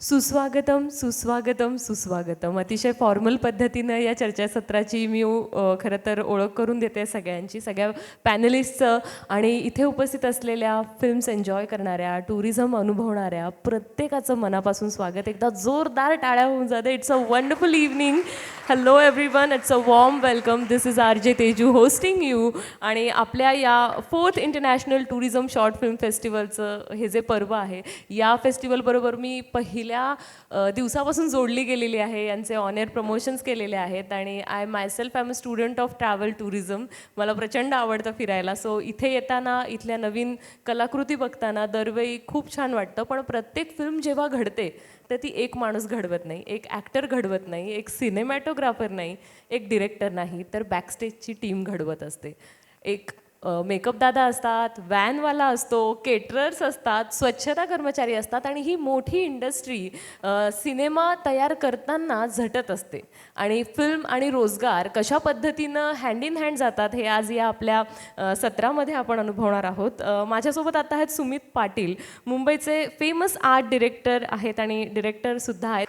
सुस्वागतम, सुस्वागतम, सुस्वागतम. अतिशय फॉर्मल पद्धतीनं या चर्चासत्राची मी खरं तर ओळख करून देते सगळ्यांची, सगळ्या पॅनलिस्टचं आणि इथे उपस्थित असलेल्या फिल्म्स एन्जॉय करणाऱ्या, टुरिझम अनुभवणाऱ्या प्रत्येकाचं मनापासून स्वागत. एकदा जोरदार टाळ्या होऊन जाते. It's a wonderful evening. Hello everyone, it's a warm welcome. This is R J Teju hosting you. आणि आपल्या या 4th international tourism short film फेस्टिवलचं हे जे पर्व आहे, या फेस्टिवलबरोबर मी पहिल्या दिवसापासून जोडली गेलेली आहे. यांचे ऑनर प्रमोशन्स केलेले आहेत आणि I myself I am a student of travel tourism. मला प्रचंड आवडतं फिरायला. सो इथे येताना, इथल्या नवीन कलाकृती बघताना दरवेळी खूप छान वाटतं. पण प्रत्येक फिल्म जेव्हा घडते तर ती एक माणूस घडवत नाही, एक ॲक्टर घडवत नाही, एक सिनेमॅटोग्राफर नाही, एक डिरेक्टर नाही, तर बॅकस्टेजची टीम घडवत असते. एक मेकअप दादा असतात, व्हॅनवाला असतो, केटरर्स असतात, स्वच्छता कर्मचारी असतात आणि ही मोठी इंडस्ट्री सिनेमा तयार करताना झटत असते. आणि फिल्म आणि रोजगार कशा पद्धतीनं हँड इन हँड जातात हे आज या आपल्या सत्रामध्ये आपण अनुभवणार आहोत. माझ्यासोबत आता आहेत सुमित पाटील, मुंबईचे फेमस आर्ट डिरेक्टर आहेत आणि डिरेक्टरसुद्धा आहेत.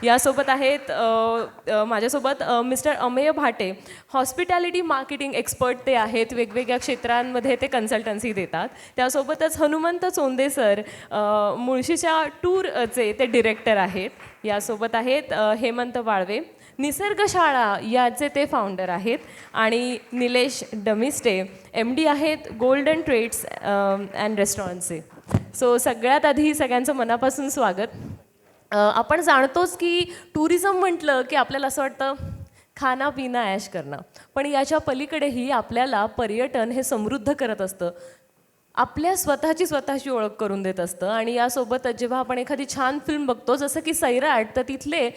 यासोबत आहेत माझ्यासोबत mister Amey Bhate, hospitality marketing expert ते आहेत. वेगवेगळ्या क्षेत्रांमध्ये ते कन्सल्टन्सी देतात. त्यासोबतच हनुमंत चोंदे सर, मुळशीच्या टूरचे ते डिरेक्टर आहेत. यासोबत आहेत हेमंत वाळवे, निसर्गशाळा याचे ते फाउंडर आहेत. आणि निलेश डमिस्टे, MD आहेत गोल्डन ट्रेड्स अँड रेस्टॉरंटचे. सो सगळ्यात आधी सगळ्यांचं मनापासून स्वागत. आपण जाणतोच की टुरिझम म्हटलं की आपल्याला असं वाटतं खाना पिना ऐश करणं, पण याच्या पलीकडेही आपल्याला पर्यटन हे समृद्ध करत असतं, आपल्या स्वतःची ओळख करून देत असतं. आणि यासोबतच जेव्हा आपण एखादी छान फिल्म बघतो, जसं की सैराट, तर तिथले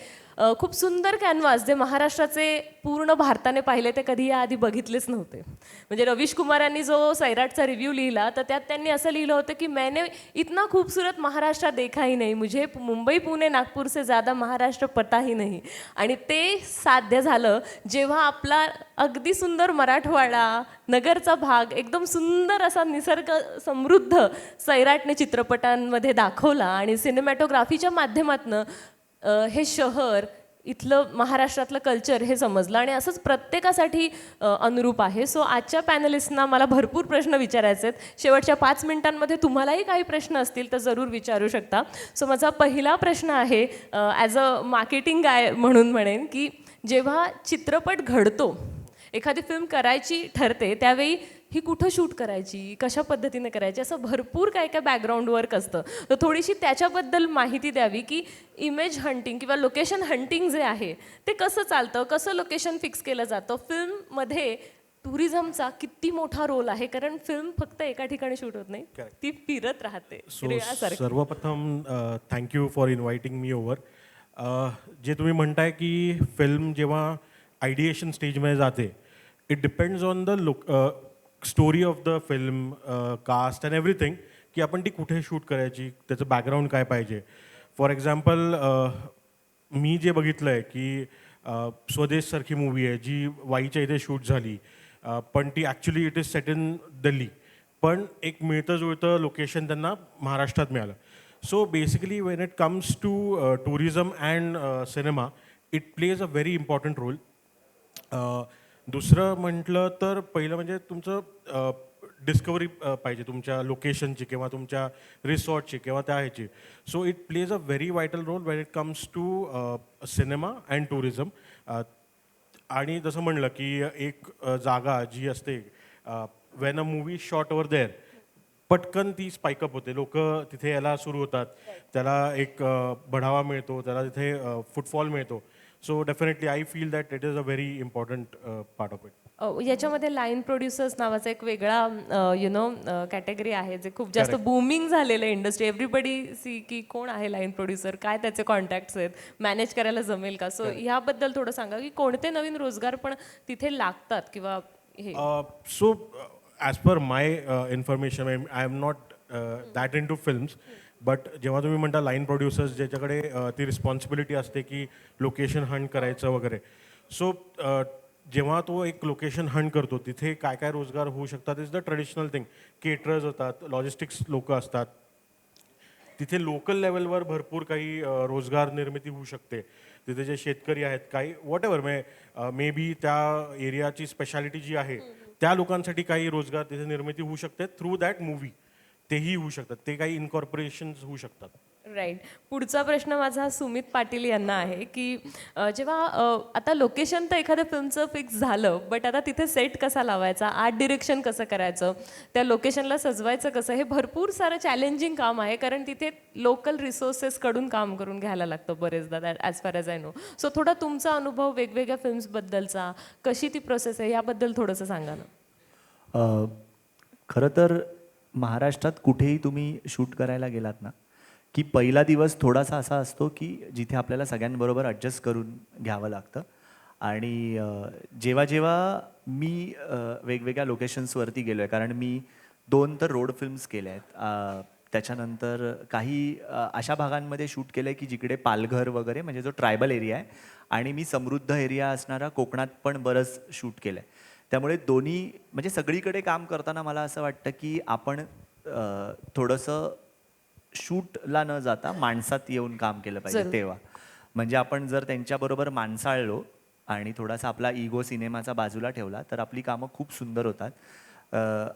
खूप सुंदर कॅनव्हास जे महाराष्ट्राचे पूर्ण भारताने पाहिले ते कधी याआधी बघितलेच नव्हते. म्हणजे रवीश कुमार यांनी जो सैराटचा रिव्ह्यू लिहिला, तर त्यात त्यांनी असं लिहिलं होतं की मैंने इतना खूबसूरत महाराष्ट्र देखा ही नहीं, मुझे मुंबई पुणे नागपूर से ज़्यादा महाराष्ट्र पता ही नहीं. आणि ते साध्य झालं जेव्हा आपला अगदी सुंदर मराठवाडा नगरचा भाग एकदम सुंदर असा निसर्ग समृद्ध सैराटने चित्रपटांमध्ये दाखवला आणि सिनेमॅटोग्राफीच्या माध्यमातून हे शहर, इथलं महाराष्ट्रातलं कल्चर हे समजलं. आणि असंच प्रत्येकासाठी अनुरूप आहे. सो आजच्या पॅनलिस्टना मला भरपूर प्रश्न विचारायचे आहेत. शेवटच्या 5 मिनिटांमध्ये तुम्हालाही काही प्रश्न असतील तर जरूर विचारू शकता. सो माझा पहिला प्रश्न आहे, ॲज अ मार्केटिंग गाय म्हणून म्हणेन, की जेव्हा चित्रपट घडतो, एखादी फिल्म करायची ठरते, त्यावेळी ही कुठं शूट करायची, कशा पद्धतीने करायची, असं भरपूर काय काय बॅकग्राऊंड वर्क असतं. तर थोडीशी त्याच्याबद्दल माहिती द्यावी की इमेज हंटिंग किंवा लोकेशन हंटिंग जे आहे ते कसं चालतं, कसं लोकेशन फिक्स केलं जातं. फिल्ममध्ये टुरिझमचा किती मोठा रोल आहे, कारण फिल्म फक्त एका ठिकाणी शूट होत नाही, ती फिरत राहते. सर्वप्रथम thank you for inviting me over. जे तुम्ही म्हणताय की फिल्म जेव्हा आयडिएशन स्टेजमध्ये जाते, it depends on the story of the film, cast and everything, की आपण ती कुठे शूट करायची, त्याचं बॅकग्राऊंड काय पाहिजे. फॉर एक्झाम्पल, मी जे बघितलं आहे की स्वदेशसारखी मूवी आहे जी वाईच्या इथे शूट झाली, पण ती actually it is set in Delhi, पण एक मिळतं जुळतं लोकेशन त्यांना महाराष्ट्रात मिळालं. So basically when it comes to tourism and cinema, it plays a very important role. दुसरं म्हटलं तर पहिलं म्हणजे तुमचं डिस्कवरी पाहिजे तुमच्या लोकेशनची किंवा तुमच्या रिसॉर्टची किंवा त्या ह्याची. So it plays a very vital role when it comes to cinema and tourism. आणि जसं म्हणलं की एक जागा जी असते, when a movie shot over there, पटकन ती स्पाइकअप होते, लोक तिथे यायला सुरू होतात, त्याला एक बढावा मिळतो, त्याला तिथे फुटफॉल मिळतो. So definitely I feel that it is a very important part of it. याच्यामध्ये लाईन प्रोड्युसर्स नावाचा एक वेगळा कॅटेगरी आहे जे खूप जास्त बूमिंग झालेलं आहे इंडस्ट्री. एव्हरीबडी सी की कोण आहे लाईन प्रोड्युसर, काय त्याचे कॉन्टॅक्ट्स आहेत, मॅनेज करायला जमेल का. सो ह्याबद्दल थोडं सांगा की कोणते नवीन रोजगार पण तिथे लागतात किंवा हे. So as per my information, I am not that into films, but जेव्हा तुम्ही म्हणता लाईन प्रोड्युसर्स ज्याच्याकडे ती रिस्पॉन्सिबिलिटी असते की लोकेशन हंट करायचं वगैरे, सो जेव्हा तो एक लोकेशन हंट करतो तिथे काय काय रोजगार होऊ शकतात, is the traditional thing. Caterers होतात, लॉजिस्टिक्स लोक असतात, तिथे लोकल लेवलवर भरपूर काही रोजगार निर्मिती होऊ शकते. तिथे जे शेतकरी आहेत काही वॉटेवर म्हणजे मे बी त्या एरियाची स्पेशालिटी जी आहे त्या लोकांसाठी काही रोजगार तिथे निर्मिती होऊ शकते थ्रू दॅट मूवी. तेही होऊ शकतात, ते काही इन्कॉर्पोरेशन्स होऊ शकतात. राईट. पुढचा प्रश्न माझा सुमित पाटील यांना आहे की जेव्हा आता लोकेशन तर एखाद्या फिल्मचं फिक्स झालं, बट आता तिथे सेट कसा लावायचा, आर्ट डिरेक्शन कसं करायचं, त्या लोकेशनला सजवायचं कसं, हे भरपूर सारं चॅलेंजिंग काम आहे. कारण तिथे लोकल रिसोर्सेसकडून काम करून घ्यायला लागतं बरेचदा, as far as I know. So थोडा तुमचा अनुभव वेगवेगळ्या फिल्म्सबद्दलचा, कशी ती प्रोसेस आहे याबद्दल थोडंसं सांगा ना. खरं तर महाराष्ट्रात कुठेही तुम्ही शूट करायला गेलात ना, की पहिला दिवस थोडासा असा असतो की जिथे आपल्याला सगळ्यांबरोबर ॲडजस्ट करून घ्यावं लागतं. आणि जेव्हा जेव्हा मी वेगवेगळ्या लोकेशन्सवरती गेलो आहे, कारण मी 2 तर रोड फिल्म्स केल्या आहेत. त्याच्यानंतर काही अशा भागांमध्ये शूट केलं आहे की जिकडे पालघर वगैरे म्हणजे जो ट्रायबल एरिया आहे, आणि मी समृद्ध एरिया असणारा कोकणात पण बरंच शूट केलं आहे. त्यामुळे दोन्ही म्हणजे सगळीकडे काम करताना मला असं वाटतं की आपण थोडंसं शूटला न जाता माणसात येऊन काम केलं पाहिजे जरूर. तेव्हा. म्हणजे आपण जर त्यांच्याबरोबर माणसाळलो आणि थोडासा आपला इगो सिनेमाचा बाजूला ठेवला तर आपली कामं खूप सुंदर होतात.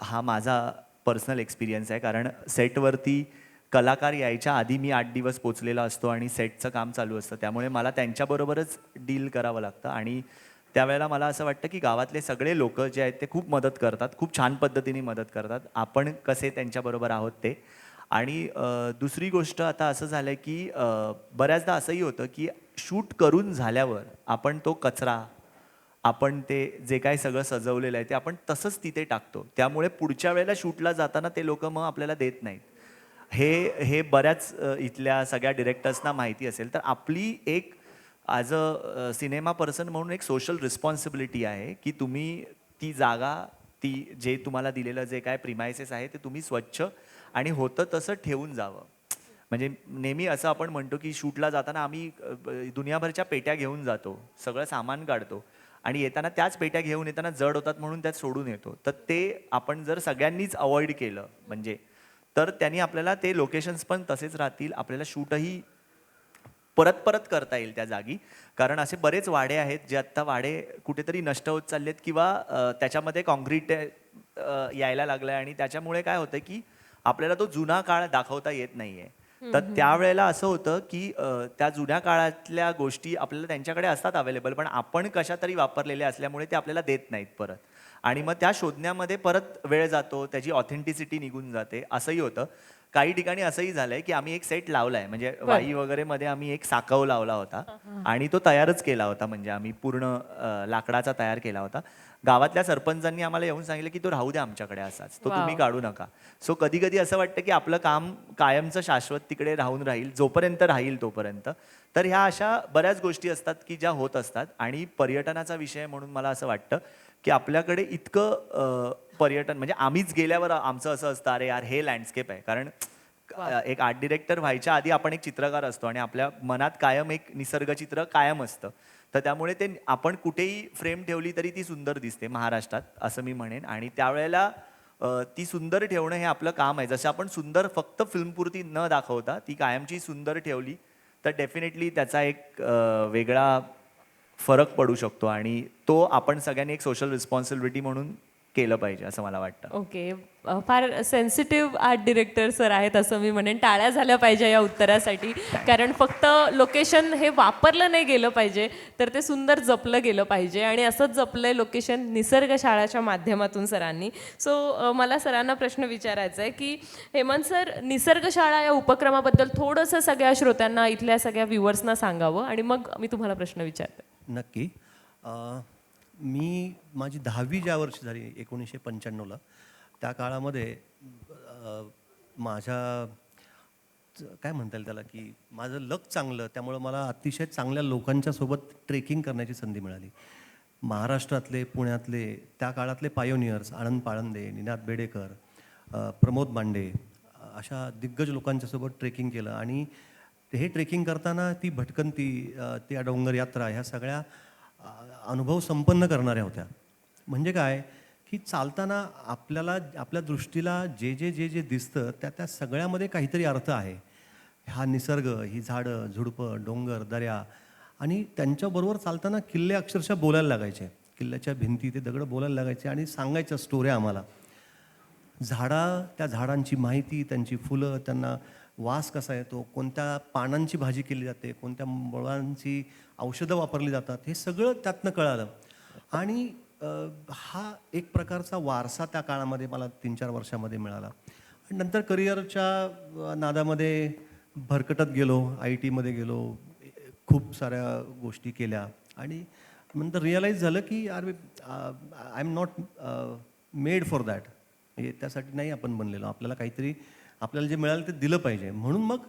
हा माझा पर्सनल एक्सपिरियन्स आहे, कारण सेटवरती कलाकार यायच्या आधी मी 8 दिवस पोचलेला असतो आणि सेटचं काम चालू असतं. त्यामुळे मला त्यांच्याबरोबरच डील करावं लागतं. आणि त्यावेळेला मला असं वाटतं की गावातले सगळे लोक जे आहेत ते खूप मदत करतात, खूप छान पद्धतीने मदत करतात. आपण कसे त्यांच्याबरोबर आहोत ते. आणि दुसरी गोष्ट आता असं झालं आहे की बऱ्याचदा असंही होतं की शूट करून झाल्यावर आपण तो कचरा, आपण ते जे काय सगळं सजवलेलं आहे ते आपण तसंच तिथे टाकतो. त्यामुळे पुढच्या वेळेला शूटला जाताना ते लोकं मग आपल्याला देत नाहीत. हे बऱ्याच इथल्या सगळ्या डिरेक्टर्सना माहिती असेल. तर आपली एक ॲज अ सिनेमा पर्सन म्हणून एक सोशल रिस्पॉन्सिबिलिटी आहे की तुम्ही ती जागा, ती जे तुम्हाला दिलेलं जे काय प्रिमायसेस आहे ते तुम्ही स्वच्छ आणि होतं तसं ठेवून जावं. म्हणजे नेहमी असं आपण म्हणतो की शूटला जाताना आम्ही दुनियाभरच्या पेट्या घेऊन जातो, सगळं सामान काढतो आणि येताना त्याच पेट्या घेऊन येताना जड होतात म्हणून त्यात सोडून येतो. तर ते आपण जर सगळ्यांनीच अवॉइड केलं म्हणजे, तर त्यांनी आपल्याला ते लोकेशन्स पण तसेच राहतील, आपल्याला शूटही परत परत करता येईल त्या जागी. कारण असे बरेच वाडे आहेत जे आत्ता वाडे कुठेतरी नष्ट होत चाललेत किंवा त्याच्यामध्ये काँक्रीट यायला लागलं आहे आणि त्याच्यामुळे काय होतं की आपल्याला तो जुना काळ दाखवता येत नाही आहे. तर त्यावेळेला असं होतं की त्या जुन्या काळातल्या गोष्टी आपल्याला त्यांच्याकडे असतात अवेलेबल, पण आपण कशा तरी वापरलेल्या असल्यामुळे ते आपल्याला देत नाहीत परत. आणि मग त्या शोधण्यामध्ये परत वेळ जातो, त्याची ऑथेंटिसिटी निघून जाते, असंही होतं. काही ठिकाणी असंही झालंय की आम्ही एक सेट लावलाय, म्हणजे वाई वगैरे मध्ये आम्ही एक साकव लावला होता आणि तो तयारच केला होता. म्हणजे आम्ही पूर्ण लाकडाचा तयार केला होता. गावातल्या सरपंचांनी आम्हाला येऊन सांगितलं की तो राहू द्या आमच्याकडे असाच, तो तुम्ही काढू नका. सो कधी कधी असं वाटतं की आपलं काम कायमचं शाश्वत तिकडे राहून राहील, जोपर्यंत राहील तोपर्यंत. तर ह्या अशा बऱ्याच गोष्टी असतात की ज्या होत असतात. आणि पर्यटनाचा विषय म्हणून मला असं वाटतं की आपल्याकडे इतकं पर्यटन, म्हणजे आम्हीच गेल्यावर आमचं असं असतं, अरे यार हे लँडस्केप आहे. कारण एक आर्ट डिरेक्टर व्हायच्या आधी आपण एक चित्रकार असतो आणि आपल्या मनात कायम एक निसर्गचित्र कायम असतं. तर त्यामुळे ते आपण कुठेही फ्रेम ठेवली तरी ती सुंदर दिसते महाराष्ट्रात, असं मी म्हणेन. आणि त्यावेळेला ती सुंदर ठेवणं हे आपलं काम आहे. जसं आपण सुंदर फक्त फिल्मपुरती न दाखवता ती कायमची सुंदर ठेवली तर डेफिनेटली त्याचा एक वेगळा फरक पडू शकतो. आणि तो आपण सगळ्यांनी एक सोशल रिस्पॉन्सिबिलिटी म्हणून केलं पाहिजे असं मला वाटतं. ओके. फार सेन्सिटिव्ह आर्ट डिरेक्टर सर आहेत असं मी म्हणेन. टाळ्या झाल्या पाहिजे या उत्तरासाठी. कारण फक्त लोकेशन हे वापरलं नाही गेलं पाहिजे, तर ते सुंदर जपलं गेलं पाहिजे. आणि असंच जपलंय लोकेशन निसर्ग शाळाच्या माध्यमातून सरांनी. सो मला सरांना प्रश्न विचारायचा आहे की हेमंत सर, निसर्ग शाळा या उपक्रमाबद्दल थोडंसं सगळ्या श्रोत्यांना, इथल्या सगळ्या व्ह्युअर्सना सांगावं आणि मग मी तुम्हाला प्रश्न विचारते. नक्की. मी माझी 10वी ज्या वर्षी झाली 1995ला, त्या काळामध्ये माझ्या काय म्हणता येईल त्याला, की माझं लक चांगलं, त्यामुळं मला अतिशय चांगल्या लोकांच्या सोबत ट्रेकिंग करण्याची संधी मिळाली. महाराष्ट्रातले, पुण्यातले, त्या काळातले पायोनियर्स आनंद पाळंदे, निनाद बेडेकर, प्रमोद मांडे, अशा दिग्गज लोकांच्यासोबत ट्रेकिंग केलं. आणि हे ट्रेकिंग करताना ती भटकंती, त्या डोंगर यात्रा, ह्या सगळ्या अनुभव संपन्न करणाऱ्या होत्या. म्हणजे काय की चालताना आपल्याला आपल्या दृष्टीला जे जे जे जे दिसतं त्या त्या सगळ्यामध्ये काहीतरी अर्थ आहे. हा निसर्ग, ही झाडं, झुडपं, डोंगर, दऱ्या आणि त्यांच्याबरोबर चालताना किल्ले अक्षरशः बोलायला लागायचे. किल्ल्याच्या भिंती ते दगडं बोलायला लागायचे आणि सांगायच्या स्टोऱ्या आम्हाला. त्या झाडांची माहिती, त्यांची फुलं, त्यांना वास कसा येतो, कोणत्या पानांची भाजी केली जाते, कोणत्या मुळांची औषधं वापरली जातात, हे सगळं त्यातनं कळालं. आणि हा एक प्रकारचा वारसा त्या काळामध्ये मला 3-4 वर्षामध्ये मिळाला. आणि नंतर करिअरच्या नादामध्ये भरकटत गेलो, IT मध्ये गेलो, खूप साऱ्या गोष्टी केल्या आणि नंतर रिअलाईज झालं की अरे I am not made for that. म्हणजे त्यासाठी नाही आपण बनलेलो. आपल्याला काहीतरी आपल्याला जे मिळालं ते दिलं पाहिजे. म्हणून मग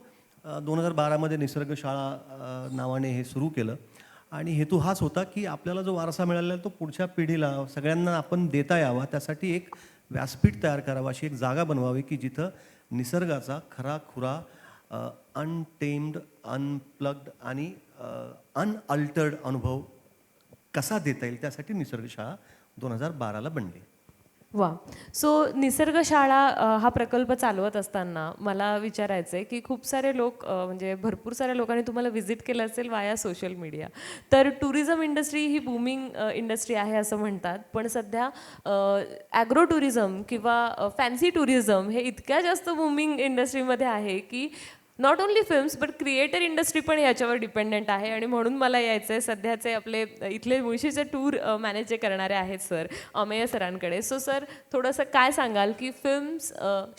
2012मध्ये निसर्ग शाळा नावाने हे सुरू केलं आणि हेतू हाच होता की आपल्याला जो वारसा मिळालेला आहे तो पुढच्या पिढीला सगळ्यांना आपण देता यावा. त्यासाठी एक व्यासपीठ तयार करावं, अशी एक जागा बनवावी की जिथं निसर्गाचा खरा-खुरा अनटेम्ड, अनप्लग्ड आणि अनअल्टर्ड अनुभव कसा देता येईल त्यासाठी निसर्ग शाळा 2012ला बनली. वा. सो निसर्ग शाळा हा प्रकल्प चालवत असताना मला विचारायचं आहे की खूप सारे लोक म्हणजे भरपूर साऱ्या लोकांनी तुम्हाला व्हिजिट केलं असेल वाया सोशल मीडिया. तर टुरिझम इंडस्ट्री ही बूमिंग इंडस्ट्री आहे असं म्हणतात, पण सध्या ॲग्रो टुरिझम किंवा फॅन्सी टुरिझम हे इतक्या जास्त बूमिंग इंडस्ट्रीमध्ये आहे की not only films but creator industry पण याच्यावर डिपेंडंट आहे. आणि म्हणून मला यायचं आहे सध्याचे आपले इथले मुळशीचे टूर मॅनेज जे करणारे आहेत सर, अमेय सरांकडे. सो सर, थोडंसं काय सांगाल की फिल्म्स,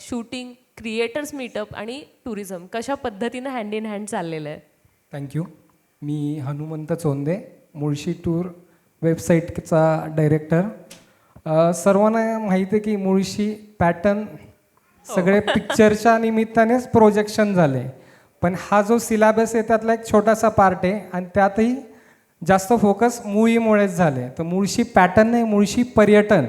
शूटिंग, क्रिएटर्स मीटअप आणि टुरिझम कशा पद्धतीनं हँड इन हँड चाललेलं आहे? थँक्यू. मी हनुमंत चोंदे, मुळशी टूर वेबसाईटचा डायरेक्टर. सर्वांना माहिती आहे की मुळशी पॅटर्न सगळे पिक्चरच्या निमित्तानेच प्रोजेक्शन झाले, पण हा जो सिलेबस आहे त्यातला एक छोटासा पार्ट आहे आणि त्यातही जास्त फोकस मूवीमुळेच झाले. तर मुळशी पॅटर्न नाही, मुळशी पर्यटन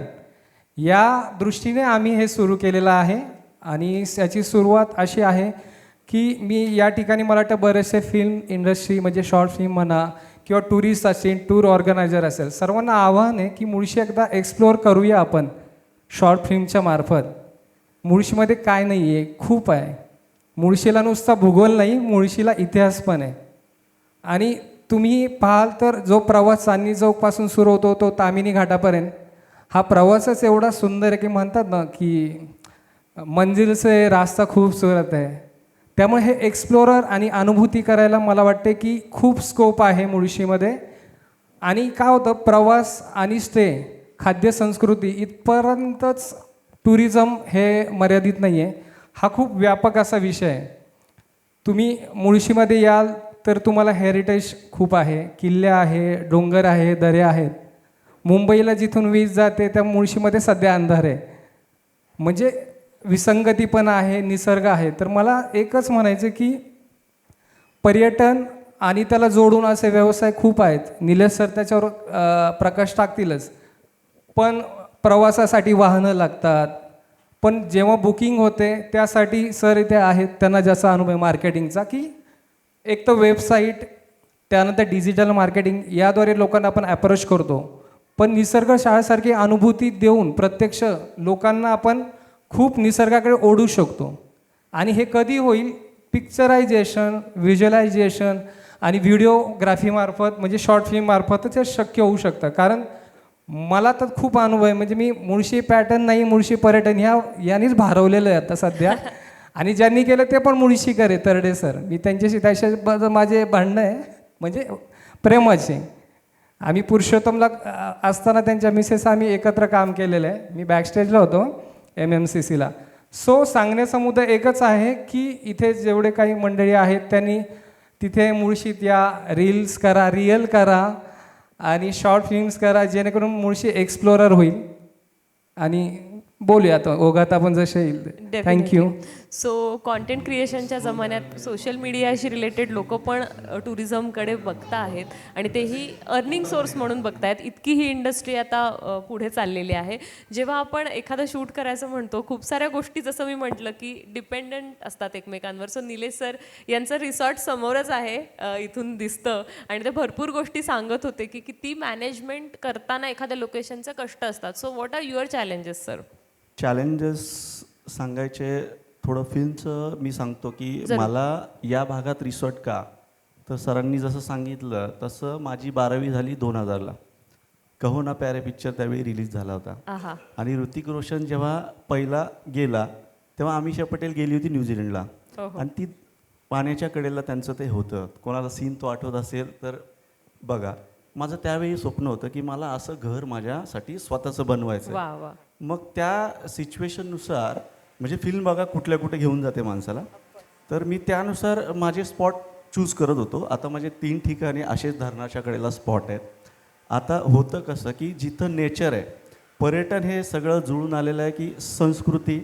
या दृष्टीने आम्ही हे सुरू केलेलं आहे. आणि याची सुरुवात अशी आहे की मी या ठिकाणी मला वाटतं बरेचसे फिल्म इंडस्ट्री म्हणजे शॉर्ट फिल्म म्हणा किंवा टुरिस्ट असेल, टूर ऑर्गनायझर असेल, सर्वांना आव्हान आहे की मुळशी एकदा एक्सप्लोअर करूया आपण शॉर्ट फिल्मच्या मार्फत. मुळशीमध्ये काय नाही आहे, खूप आहे. मुळशीला नुसता भूगोल नाही, मुळशीला इतिहास पण आहे. आणि तुम्ही पाहाल तर जो प्रवास चांदणी चौकपासून सुरू होतो तो तामिनी घाटापर्यंत, हा प्रवासच एवढा सुंदर आहे की म्हणतात ना की मंजिल से रास्ता खूबसूरत आहे. त्यामुळे हे एक्सप्लोरर आणि अनुभूती करायला मला वाटते की खूप स्कोप आहे मुळशीमध्ये. आणि काय होतं, प्रवास आणि स्टे, खाद्य संस्कृती इथपर्यंतच टुरिझम हे मर्यादित नाही आहे. हा खूप व्यापक असा विषय आहे. तुम्ही मुळशीमध्ये याल तर तुम्हाला हेरिटेज खूप आहे, किल्ले आहे, डोंगर आहे, दऱ्या आहेत. मुंबईला जिथून वीज जाते त्या मुळशीमध्ये सध्या अंधार आहे. म्हणजे विसंगती पण आहे, निसर्ग आहे. तर मला एकच म्हणायचं की पर्यटन आणि त्याला जोडून असे व्यवसाय खूप आहेत. निलेश सर त्याच्यावर प्रकाश टाकतीलच. पण प्रवासासाठी वाहनं लागतात, पण जेव्हा बुकिंग होते त्यासाठी सर इथे आहेत, त्यांना जास्त अनुभव मार्केटिंगचा, की एक तर वेबसाईट, त्यानंतर डिजिटल मार्केटिंग याद्वारे लोकांना आपण अप्रोच करतो. पण निसर्ग शाळेसारखी अनुभूती देऊन प्रत्यक्ष लोकांना आपण खूप निसर्गाकडे ओढू शकतो. आणि हे कधी होईल, पिक्चरायझेशन, व्हिज्युअलायझेशन आणि व्हिडिओग्राफीमार्फत म्हणजे शॉर्ट फिल्ममार्फतच हे शक्य होऊ शकतं. कारण मला तर खूप अनुभव आहे. म्हणजे मी मुळशी पॅटर्न नाही, मुळशी पर्यटन यांनीच भारवलेलं आहे आता सध्या. आणि ज्यांनी केलं ते पण मुळशीकर आहे, तरडे सर. मी त्यांच्याशी त्याच्या माझे भांडणं आहे म्हणजे प्रेमाचे. आम्ही पुरुषोत्तमला असताना त्यांच्या मिसेस आम्ही एकत्र काम केलेलं आहे. मी बॅकस्टेजला होतो MMCCला. सो सांगण्याचा मुद्दा एकच आहे की इथे जेवढे काही मंडळी आहेत त्यांनी तिथे मुळशीत या, रील्स करा, रिअल करा आणि शॉर्ट फिल्म्स करा, जेणेकरून मुळशी एक्सप्लोरर होईल. आणि बोलूया आता ओघात आपण जसे येईल. थँक्यू. सो कॉन्टेंट क्रिएशनच्या जमान्यात सोशल मीडियाशी रिलेटेड लोक पण टुरिझमकडे बघता आहेत आणि तेही अर्निंग सोर्स म्हणून बघतायत. इतकी ही इंडस्ट्री आता पुढे चाललेली आहे. जेव्हा आपण एखादं शूट करायचं म्हणतो, खूप साऱ्या गोष्टी जसं मी म्हटलं की डिपेंडंट असतात एकमेकांवर. सो निलेश सर यांचं रिसॉर्ट समोरच आहे, इथून दिसतं. आणि ते भरपूर गोष्टी सांगत होते की किती मॅनेजमेंट करताना एखाद्या लोकेशनचे कष्ट असतात. So what are your challenges sir? Challenges सांगायचे थोडं फिल्मचं मी सांगतो की मला या भागात रिसॉर्ट का, तर सरांनी जसं सांगितलं तसं माझी 12वी झाली 2000ला. कहो ना प्यारे पिक्चर त्यावेळी रिलीज झाला होता. आहा. आणि ऋतिक रोशन जेव्हा पहिला गेला तेव्हा अमिषा पटेल गेली होती न्यूझीलंडला. आणि ती पाण्याच्या कडेला त्यांचं ते होतं. कोणाला सीन तो आठवत असेल तर बघा. माझं त्यावेळी स्वप्न होतं की मला असं घर माझ्यासाठी स्वतःचं बनवायचं आहे. वा वा. मग त्या सिच्युएशननुसार म्हणजे फिल्म बघा कुठल्या कुठे घेऊन जाते माणसाला. तर मी त्यानुसार माझे स्पॉट चूज करत होतो. आता माझे 3 ठिकाणी असेच धरणाच्या कडेला स्पॉट आहेत. आता होतं कसं की जिथं नेचर आहे, पर्यटन हे सगळं जुळून आलेलं आहे की संस्कृती,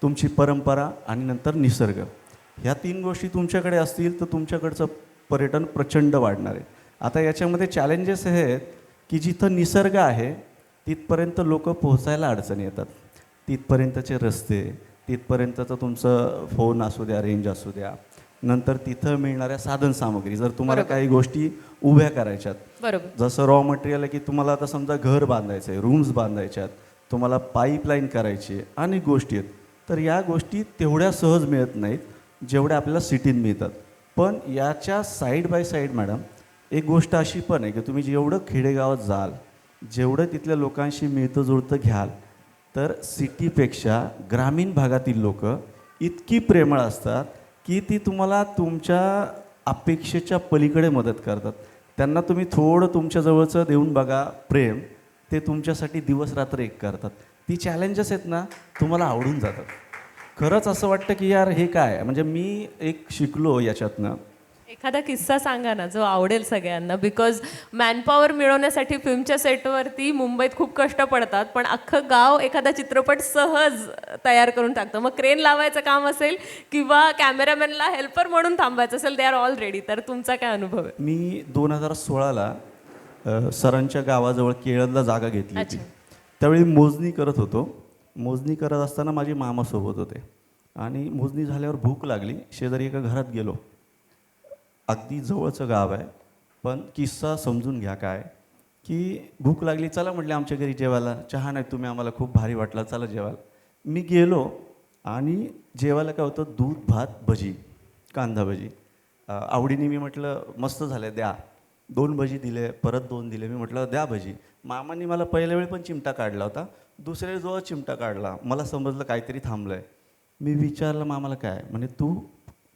तुमची परंपरा आणि नंतर निसर्ग. ह्या 3 गोष्टी तुमच्याकडे असतील तर तुमच्याकडचं पर्यटन प्रचंड वाढणार आहे. आता याच्यामध्ये चॅलेंजेस हे आहेत की जिथं निसर्ग आहे तिथपर्यंत लोक पोहोचायला अडचणी येतात. तिथपर्यंतचे रस्ते, तिथपर्यंतचं तुमचं फोन असू द्या, रेंज असू द्या, नंतर तिथं मिळणाऱ्या साधनसामग्री, जर तुम्हाला काही गोष्टी उभ्या करायच्यात, बरोबर. जसं रॉ मटेरियल आहे की तुम्हाला आता समजा घर बांधायचं आहे, रूम्स बांधायच्यात, तुम्हाला पाईपलाईन करायची आहे, अनेक गोष्टी आहेत. तर या गोष्टी तेवढ्या सहज मिळत नाहीत जेवढ्या आपल्याला सिटीत मिळतात. पण याच्या साईड बाय साईड मॅडम एक गोष्ट अशी पण आहे की तुम्ही जेवढं खेडेगावात जाल, जेवढं तिथल्या लोकांशी मिळतं जुळतं घ्याल, तर सिटीपेक्षा ग्रामीण भागातील लोक इतकी प्रेमळ असतात की ती तुम्हाला तुमच्या अपेक्षेच्या पलीकडे मदत करतात. त्यांना तुम्ही थोडं तुमच्याजवळचं देऊन बघा प्रेम, ते तुमच्यासाठी दिवस रात्र एक करतात. ती चॅलेंजेस आहेत ना, तुम्हाला आवडून जातात. खरंच असं वाटतं की यार हे काय, म्हणजे मी एक शिकलो याच्यातनं. एखादा किस्सा सांगा ना जो आवडेल सगळ्यांना. बिकॉज मॅनपॉवर मिळवण्यासाठी फिल्मच्या सेटवरती मुंबईत खूप कष्ट पडतात, पण अख्खं गाव एखादा चित्रपट सहज तयार करून टाकतं. मग क्रेन लावायचं काम असेल किंवा कॅमेरामॅनला हेल्पर म्हणून थांबायचं असेल, दे आर ऑल रेडी. तर तुमचा काय अनुभव आहे? मी 2016ला सरांच्या गावाजवळ केळदला जागा घेतली होती. त्यावेळी मोजणी करत होतो. मोजणी करत असताना माझे मामा सोबत होते आणि मोजणी झाल्यावर भूक लागली. शेजारी एका घरात गेलो. अगदी जवळचं गाव आहे, पण किस्सा समजून घ्या काय की भूक लागली, चला म्हटले आमच्या घरी जेवायला, चहा नाही तुम्ही, आम्हाला खूप भारी वाटला, चला जेवायला. मी गेलो आणि जेवायला काय होतं, दूध भात भजी, कांदा भजी. आवडीने मी म्हटलं मस्त झालं द्या. 2 भजी दिले, परत 2 दिले. मी म्हटलं द्या भजी. मामांनी मला पहिल्या वेळी पण चिमटा काढला होता, दुसऱ्या वेळी जो चिमटा काढला, मला समजलं काहीतरी थांबलं आहे. मी विचारलं मामाला काय, म्हणे तू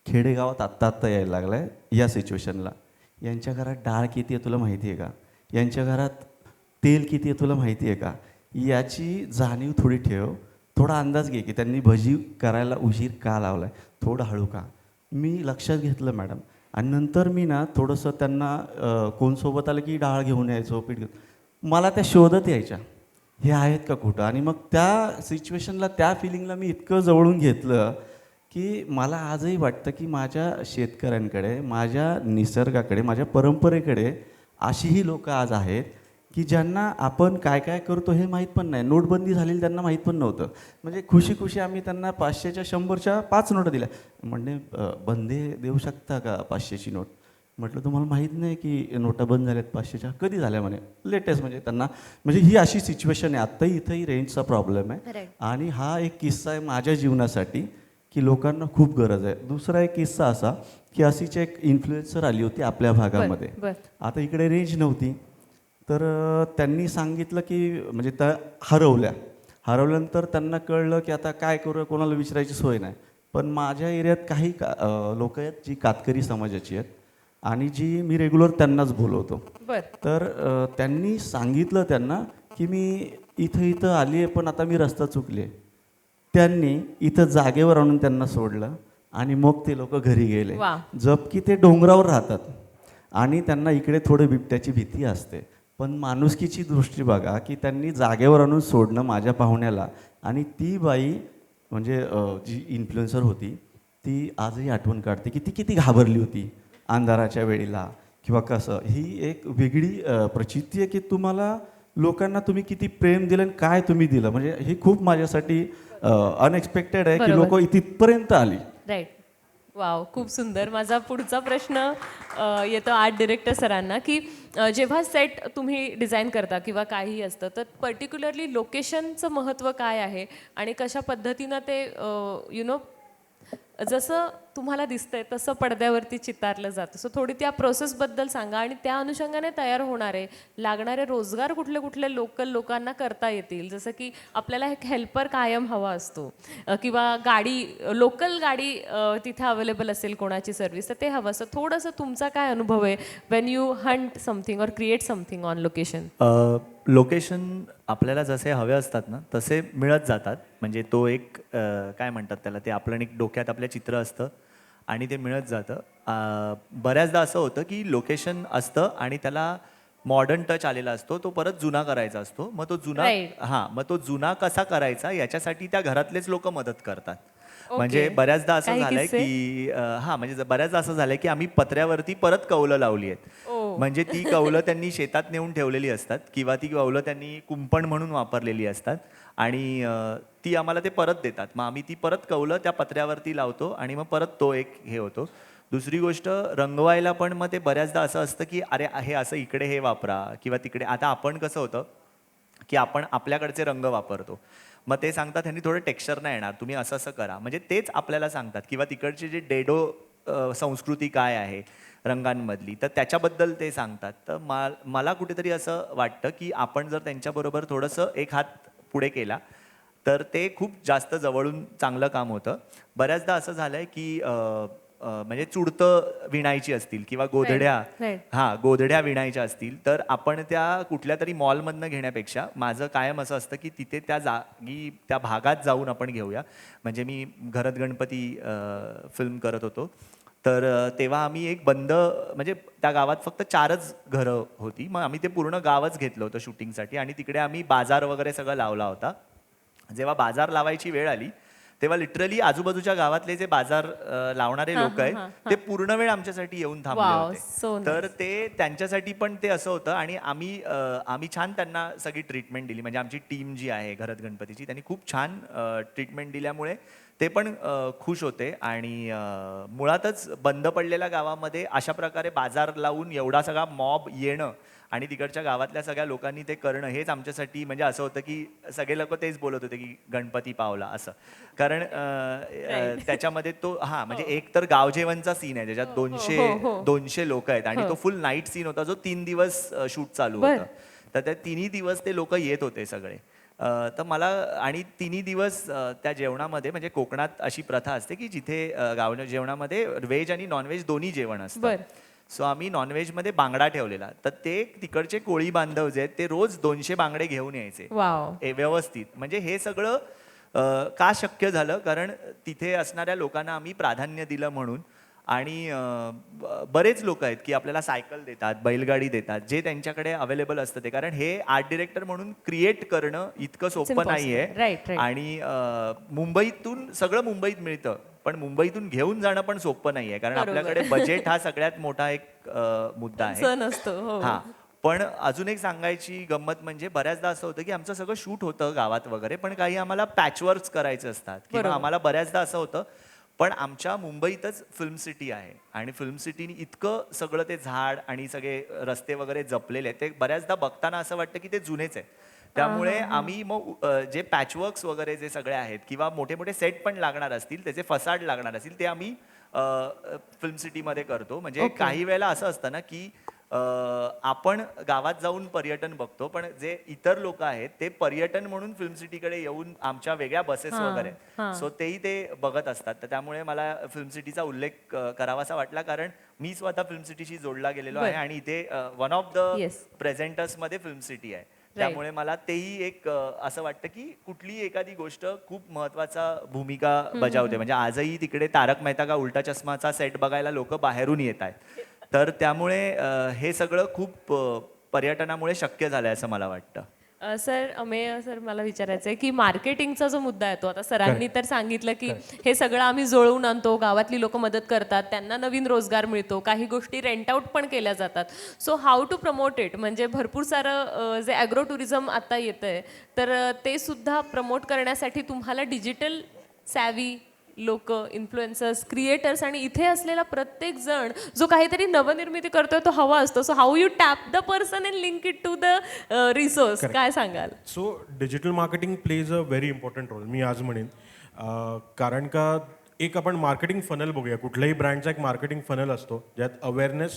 खेडेगावात आत्ता यायला लागला आहे या सिच्युएशनला. यांच्या घरात डाळ किती आहे तुला माहिती आहे का, यांच्या घरात तेल किती आहे तुला माहिती आहे का, याची जाणीव थोडी ठेव. थोडा अंदाज घे की त्यांनी भजी करायला उशीर का लावला आहे, थोडं हळू का. मी लक्षात घेतलं मॅडम. आणि नंतर मी ना थोडंसं त्यांना कोण सोबत आलं की डाळ घेऊन यायचो, पीठ घेऊन. मला त्या शोधत यायच्या हे आहेत का कुठं. आणि मग त्या सिच्युएशनला, त्या फिलिंगला मी इतकं जवळून घेतलं की मला आजही वाटतं की माझ्या शेतकऱ्यांकडे, माझ्या निसर्गाकडे, माझ्या परंपरेकडे अशीही लोकं आज आहेत की ज्यांना आपण काय काय करतो हे माहीत पण नाही. नोटबंदी झालेली त्यांना माहीत पण नव्हतं. म्हणजे खुशी खुशी आम्ही त्यांना 500च्या 100च्या 5 नोटा दिल्या. म्हणणे बंदे देऊ शकता का 500ची नोट. म्हटलं तुम्हाला माहीत नाही की नोटा बंद झाल्यात 500च्या. कधी झाल्या म्हणे, लेटेस्ट. म्हणजे त्यांना, म्हणजे ही अशी सिच्युएशन आहे. आत्ताही इथंही रेंजचा प्रॉब्लेम आहे. आणि हा एक किस्सा आहे माझ्या जीवनासाठी की लोकांना खूप गरज आहे. दुसरा एक किस्सा असा की अशीच एक इन्फ्लुएन्सर आली होती आपल्या भागामध्ये. आता इकडे रेंज नव्हती, तर त्यांनी सांगितलं की म्हणजे त्या हरवल्यानंतर त्यांना कळलं की आता काय करू, कोणाला विचारायची सोय नाही. पण माझ्या एरियात काही लोक आहेत जी कातकरी समाजाची आहेत आणि जी मी रेग्युलर त्यांनाच बोलवतो. तर त्यांनी सांगितलं त्यांना की मी इथं आली आहे, पण आता मी रस्ता चुकले. त्यांनी इथं जागेवर आणून त्यांना सोडलं आणि मग ते लोक घरी गेले. जबकी ते डोंगरावर राहतात आणि त्यांना इकडे थोडं बिबट्याची भीती असते. पण माणुसकीची दृष्टी बघा की त्यांनी जागेवर आणून सोडणं माझ्या पाहुण्याला. आणि ती बाई म्हणजे जी इन्फ्लुएन्सर होती ती आजही आठवण काढते की ती किती घाबरली होती अंधाराच्या वेळेला किंवा कसं. ही एक वेगळी प्रचिती आहे की तुम्हाला लोकांना तुम्ही किती प्रेम दिलं आणि काय तुम्ही दिलं. म्हणजे हे खूप माझ्यासाठी अनएक्सपेक्टेड आहे की लोक तिथपर्यंत आली. राईट. वाव, खूप सुंदर. माझा पुढचा प्रश्न येतो आर्ट डिरेक्टर सरांना की जेव्हा सेट तुम्ही डिझाईन करता किंवा काहीही असतं तर पर्टिक्युलरली लोकेशनचं महत्त्व काय आहे आणि कशा पद्धतीनं ते जसं तुम्हाला दिसतंय तसं पडद्यावरती चितारलं जातं. सो थोडी त्या प्रोसेसबद्दल सांगा आणि त्या अनुषंगाने तयार होणारे लागणारे रोजगार कुठले कुठले लोकल लोकांना करता येतील. जसं की आपल्याला एक हेल्पर कायम हवा असतो किंवा गाडी लोकल गाडी तिथे अवेलेबल असेल कोणाची सर्व्हिस, तर ते हवं असतं. थोडंसं तुमचा काय अनुभव आहे Wien you Hunt something or create something on location? Location आपल्याला जसे हवे असतात ना तसे मिळत जातात. म्हणजे तो एक काय म्हणतात त्याला, ते आपलं एक डोक्यात आपल्या चित्र असतं आणि ते मिळत जातं. बऱ्याचदा असं होतं की लोकेशन असतं आणि त्याला मॉडर्न टच आलेला असतो, तो परत जुना करायचा असतो. मग तो जुना हां, मग तो जुना कसा करायचा याच्यासाठी त्या घरातलेच लोक मदत करतात. म्हणजे बऱ्याचदा असं झालंय की हां, म्हणजे बऱ्याचदा असं झालंय की आम्ही पत्र्यावरती परत कौलं लावली आहेत. म्हणजे ती कौलं त्यांनी शेतात नेऊन ठेवलेली असतात किंवा ती कौलं त्यांनी कुंपण म्हणून वापरलेली असतात आणि ती आम्हाला ते परत देतात. मग आम्ही ती परत कौलं त्या पत्र्यावरती लावतो आणि मग परत तो एक हे होतो. दुसरी गोष्ट रंगवायला पण मग ते बऱ्याचदा असं असतं की अरे हे असं इकडे हे वापरा किंवा तिकडे. आता आपण कसं होतं की आपण आपल्याकडचे रंग वापरतो, मग ते सांगतात ह्यांनी थोडं टेक्स्चर नाही येणार, तुम्ही असं असं करा. म्हणजे तेच आपल्याला सांगतात. किंवा तिकडची जी डेडो संस्कृती काय आहे रंगांमधली, तर त्याच्याबद्दल ते सांगतात. तर मला कुठेतरी असं वाटतं की आपण जर त्यांच्याबरोबर थोडंसं एक हात पुढे केला तर ते खूप जास्त जवळून चांगलं काम होतं. बऱ्याचदा असं झालंय की म्हणजे चुडतं विणायची असतील किंवा गोधड्या गोधड्या विणायच्या असतील, तर आपण त्या कुठल्या तरी मॉलमधनं घेण्यापेक्षा माझं कायम असं असतं की तिथे त्या जागी त्या भागात जाऊन आपण घेऊया. म्हणजे मी घरात गणपती फिल्म करत होतो, तर तेव्हा आम्ही एक बंद, म्हणजे त्या गावात फक्त 4च घरं होती. मग आम्ही ते पूर्ण गावच घेतलं होतं शूटिंगसाठी आणि तिकडे आम्ही बाजार वगैरे सगळं लावला होता. जेव्हा बाजार लावायची वेळ आली तेव्हा लिटरली आजूबाजूच्या गावातले जे बाजार लावणारे लोक आहेत ते पूर्ण वेळ आमच्यासाठी येऊन थांबले होते. तर ते त्यांच्यासाठी पण ते असं होतं आणि आम्ही छान त्यांना सगळी ट्रीटमेंट दिली. म्हणजे आमची टीम जी आहे घरात गणपतीची, त्यांनी खूप छान ट्रीटमेंट दिल्यामुळे ते पण खुश होते. आणि मुळातच बंद पडलेल्या गावामध्ये अशा प्रकारे बाजार लावून एवढा सगळा मॉब येणं आणि तिकडच्या गावातल्या सगळ्या लोकांनी ते करणं, हेच आमच्यासाठी म्हणजे असं होतं की सगळे लोक तेच बोलत होते की गणपती पावला असं. कारण त्याच्यामध्ये तो म्हणजे एक तर गावजेवणचा सीन आहे ज्याच्यात 200 लोक आहेत आणि तो फुल नाईट सीन होता जो 3 दिवस शूट चालू होता. तर त्या 3ही दिवस ते लोक येत होते सगळे. तर मला आणि 3ही दिवस त्या जेवणामध्ये, म्हणजे कोकणात अशी प्रथा असते की जिथे गाव जेवणामध्ये व्हेज आणि नॉनव्हेज दोन्ही जेवण असतं. सो आम्ही नॉनव्हेजमध्ये बांगडा ठेवलेला, तर ते तिकडचे कोळी बांधव जे आहेत ते रोज 200 बांगडे घेऊन यायचे व्यवस्थित. म्हणजे हे सगळं का शक्य झालं, कारण तिथे असणाऱ्या लोकांना आम्ही प्राधान्य दिलं म्हणून. आणि बरेच लोक आहेत की आपल्याला सायकल देतात, बैलगाडी देतात, जे त्यांच्याकडे अवेलेबल असतं ते. कारण हे आर्ट डिरेक्टर म्हणून क्रिएट करणं इतकं सोपं नाहीये. आणि मुंबईतून सगळं मुंबईत मिळतं, पण मुंबईतून घेऊन जाणं पण सोपं नाहीये, कारण आपल्याकडे बजेट हा सगळ्यात मोठा एक मुद्दा आहे. हा, पण अजून एक सांगायची गंमत म्हणजे बऱ्याचदा असं होतं की आमचं सगळं शूट होतं गावात वगैरे, पण काही आम्हाला पॅचवर्क्स करायचे असतात किंवा आम्हाला बऱ्याचदा असं होतं, पण आमच्या मुंबईतच फिल्म सिटी आहे आणि फिल्म सिटीने इतकं सगळं ते झाड आणि सगळे रस्ते वगैरे जपलेले आहेत, ते बऱ्याचदा बघताना असं वाटतं की ते जुनेच आहे. त्यामुळे आम्ही मग जे पॅचवर्क्स वगैरे जे सगळे आहेत किंवा मोठे मोठे सेट पण लागणार असतील, त्याचे फसाड लागणार असतील, ते आम्ही फिल्म सिटीमध्ये करतो. म्हणजे काही वेळेला असं असतं ना की आपण गावात जाऊन पर्यटन बघतो, पण जे इतर लोक आहेत ते पर्यटन म्हणून फिल्म सिटीकडे येऊन आमच्या वेगळ्या बसेस वगैरे, सो तेही ते बघत असतात. तर त्यामुळे मला फिल्म सिटीचा उल्लेख करावासा वाटला, कारण मी स्वतः फिल्म सिटीशी जोडला गेलेलो आहे आणि इथे वन ऑफ द प्रेझेंटर्स मध्ये फिल्म सिटी आहे. त्यामुळे मला तेही एक असं वाटतं की कुठलीही एखादी गोष्ट खूप महत्वाचा भूमिका बजावते. म्हणजे आजही तिकडे तारक मेहता का उलटा चष्माचा सेट बघायला लोक बाहेरून येत आहेत. तर त्यामुळे हे सगळं खूप पर्यटनामुळे शक्य झालंय असं मला वाटतं. सर, अमेय सर, मला विचारायचं आहे की मार्केटिंगचा जो मुद्दा आहे तो आता सरांनी तर सांगितलं की हे सगळं आम्ही जुळवून आणतो, गावातली लोक मदत करतात, त्यांना नवीन रोजगार मिळतो, काही गोष्टी रेंट आउट पण केल्या जातात. So how to promote it? म्हणजे भरपूर सारं जे ॲग्रो टुरिझम आता येतंय, तर ते सुद्धा प्रमोट करण्यासाठी तुम्हाला डिजिटल सॅवी लोक, इन्फ्लुएन्सर्स, क्रिएटर्स आणि इथे असलेला प्रत्येक जण जो काहीतरी नवनिर्मिती करतोय तो हवा असतो. So how you tap the person and link it to the resource, काय सांगाल? So digital marketing plays a very important role, मी आज म्हणेन. कारण का एक आपण मार्केटिंग फनल बघूया. कुठल्याही ब्रँडचा एक मार्केटिंग फनल असतो ज्यात अवेअरनेस,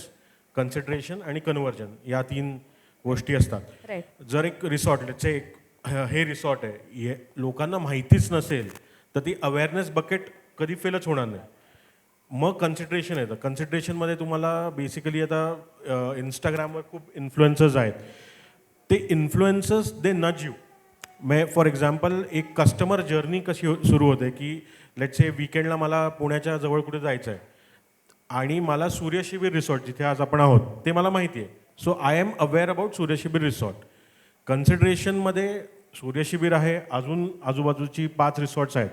कन्सिडरेशन आणि कन्व्हर्जन या 3 गोष्टी असतात. राईट. जर एक रिसॉर्ट लेट्स एक हे रिसॉर्ट आहे, हे लोकांना माहितीच नसेल तर ती अवेअरनेस बकेट कधी फेलच होणार नाही. मग कन्सिडरेशन येतं. कन्सिडरेशनमध्ये तुम्हाला बेसिकली आता इंस्टाग्रामवर खूप इन्फ्लुएन्सर्स आहेत. ते इन्फ्लुएन्सर्स दे नज यू. मे फॉर एक्झाम्पल एक कस्टमर जर्नी कशी सुरू होते की लेट्स से वीकेंडला मला पुण्याच्या जवळ कुठे जायचं आहे आणि मला सूर्यशिबीर रिसॉर्ट जिथे आज आपण आहोत ते मला माहिती आहे. So I am aware about Suryashibir resort. कन्सिडरेशनमध्ये सूर्यशिबीर आहे, अजून आजूबाजूची 5 रिसॉर्ट्स आहेत,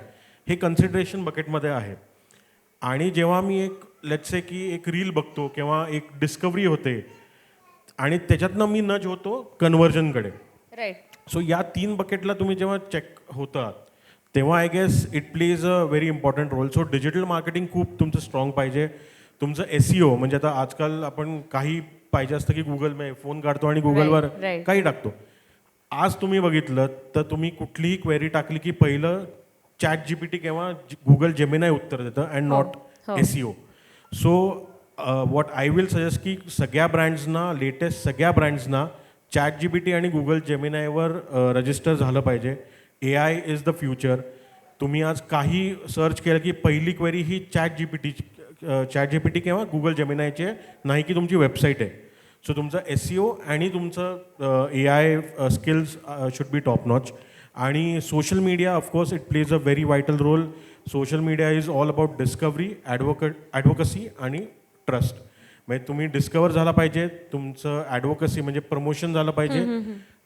हे कन्सिडरेशन बकेटमध्ये आहे. आणि जेव्हा मी एक लेट्स से की एक रील बघतो किंवा एक डिस्कवरी होते आणि त्याच्यातनं मी नज होतो कन्व्हर्जनकडे. राईट. सो या 3 बकेटला तुम्ही जेव्हा चेक होतात तेव्हा I guess it plays a very important role. So digital marketing खूप तुमचं स्ट्रॉंग पाहिजे. तुमचं SEO म्हणजे आता आजकाल आपण काही पाहिजे असतं की गुगल फोन काढतो आणि गुगलवर right. काही टाकतो. आज तुम्ही बघितलं तर तुम्ही कुठलीही क्वेरी टाकली की पहिलं ChatGPT किंवा गुगल जेमिनाय उत्तर देतं अँड नॉट हो. SEO. So what I will suggest की सगळ्या ब्रँड्सना लेटेस्ट सगळ्या ब्रँड्सना ChatGPT आणि गुगल जेमिनायवर रजिस्टर झालं पाहिजे. AI is the future. तुम्ही आज काही सर्च केलं की पहिली क्वेरी ही ChatGPT किंवा गुगल जेमिनायची आहे, नाही की तुमची वेबसाईट आहे. सो तुमचं SEO आणि तुमचं AI skills should be top notch. आणि social media of course it plays a very vital role. Social media is all about discovery, advocacy आणि ट्रस्ट. म्हणजे तुम्ही डिस्कवर झाला पाहिजे, तुमचं ॲडव्होकसी म्हणजे प्रमोशन झालं पाहिजे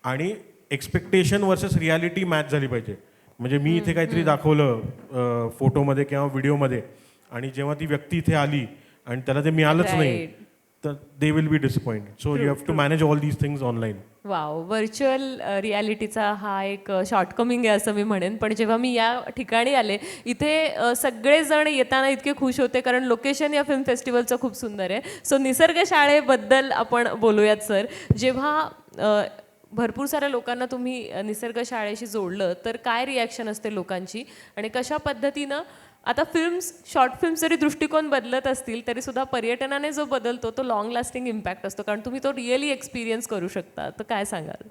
आणि एक्सपेक्टेशन वर्सेस रियालिटी मॅच झाली पाहिजे. म्हणजे मी इथे काहीतरी दाखवलं फोटोमध्ये किंवा व्हिडिओमध्ये आणि जेव्हा ती व्यक्ती इथे आली आणि त्याला ते मिळालंच नाही Right. तर they will be disappointed. So you have to manage all these things online. Wow. Virtual रियालिटीचा हा एक शॉर्टकमिंग आहे असं मी म्हणेन. पण जेव्हा मी या ठिकाणी आले इथे सगळेजण येताना इतके खुश होते कारण लोकेशन या फिल्म फेस्टिवलचं खूप सुंदर आहे. सो निसर्ग शाळेबद्दल आपण बोलूयात सर. जेव्हा भरपूर साऱ्या लोकांना तुम्ही निसर्ग शाळेशी जोडलं तर काय रिॲक्शन असते लोकांची आणि कशा पद्धतीनं आता शॉर्ट फिल्म्स जरी दृष्टिकोन बदलत असतील तरी सुद्धा पर्यटनाने जो बदलतो तो लॉंग लास्टिंग इम्पॅक्ट असतो कारण तुम्ही तो रिअली एक्सपिरियन्स करू शकता. तर काय सांगाल?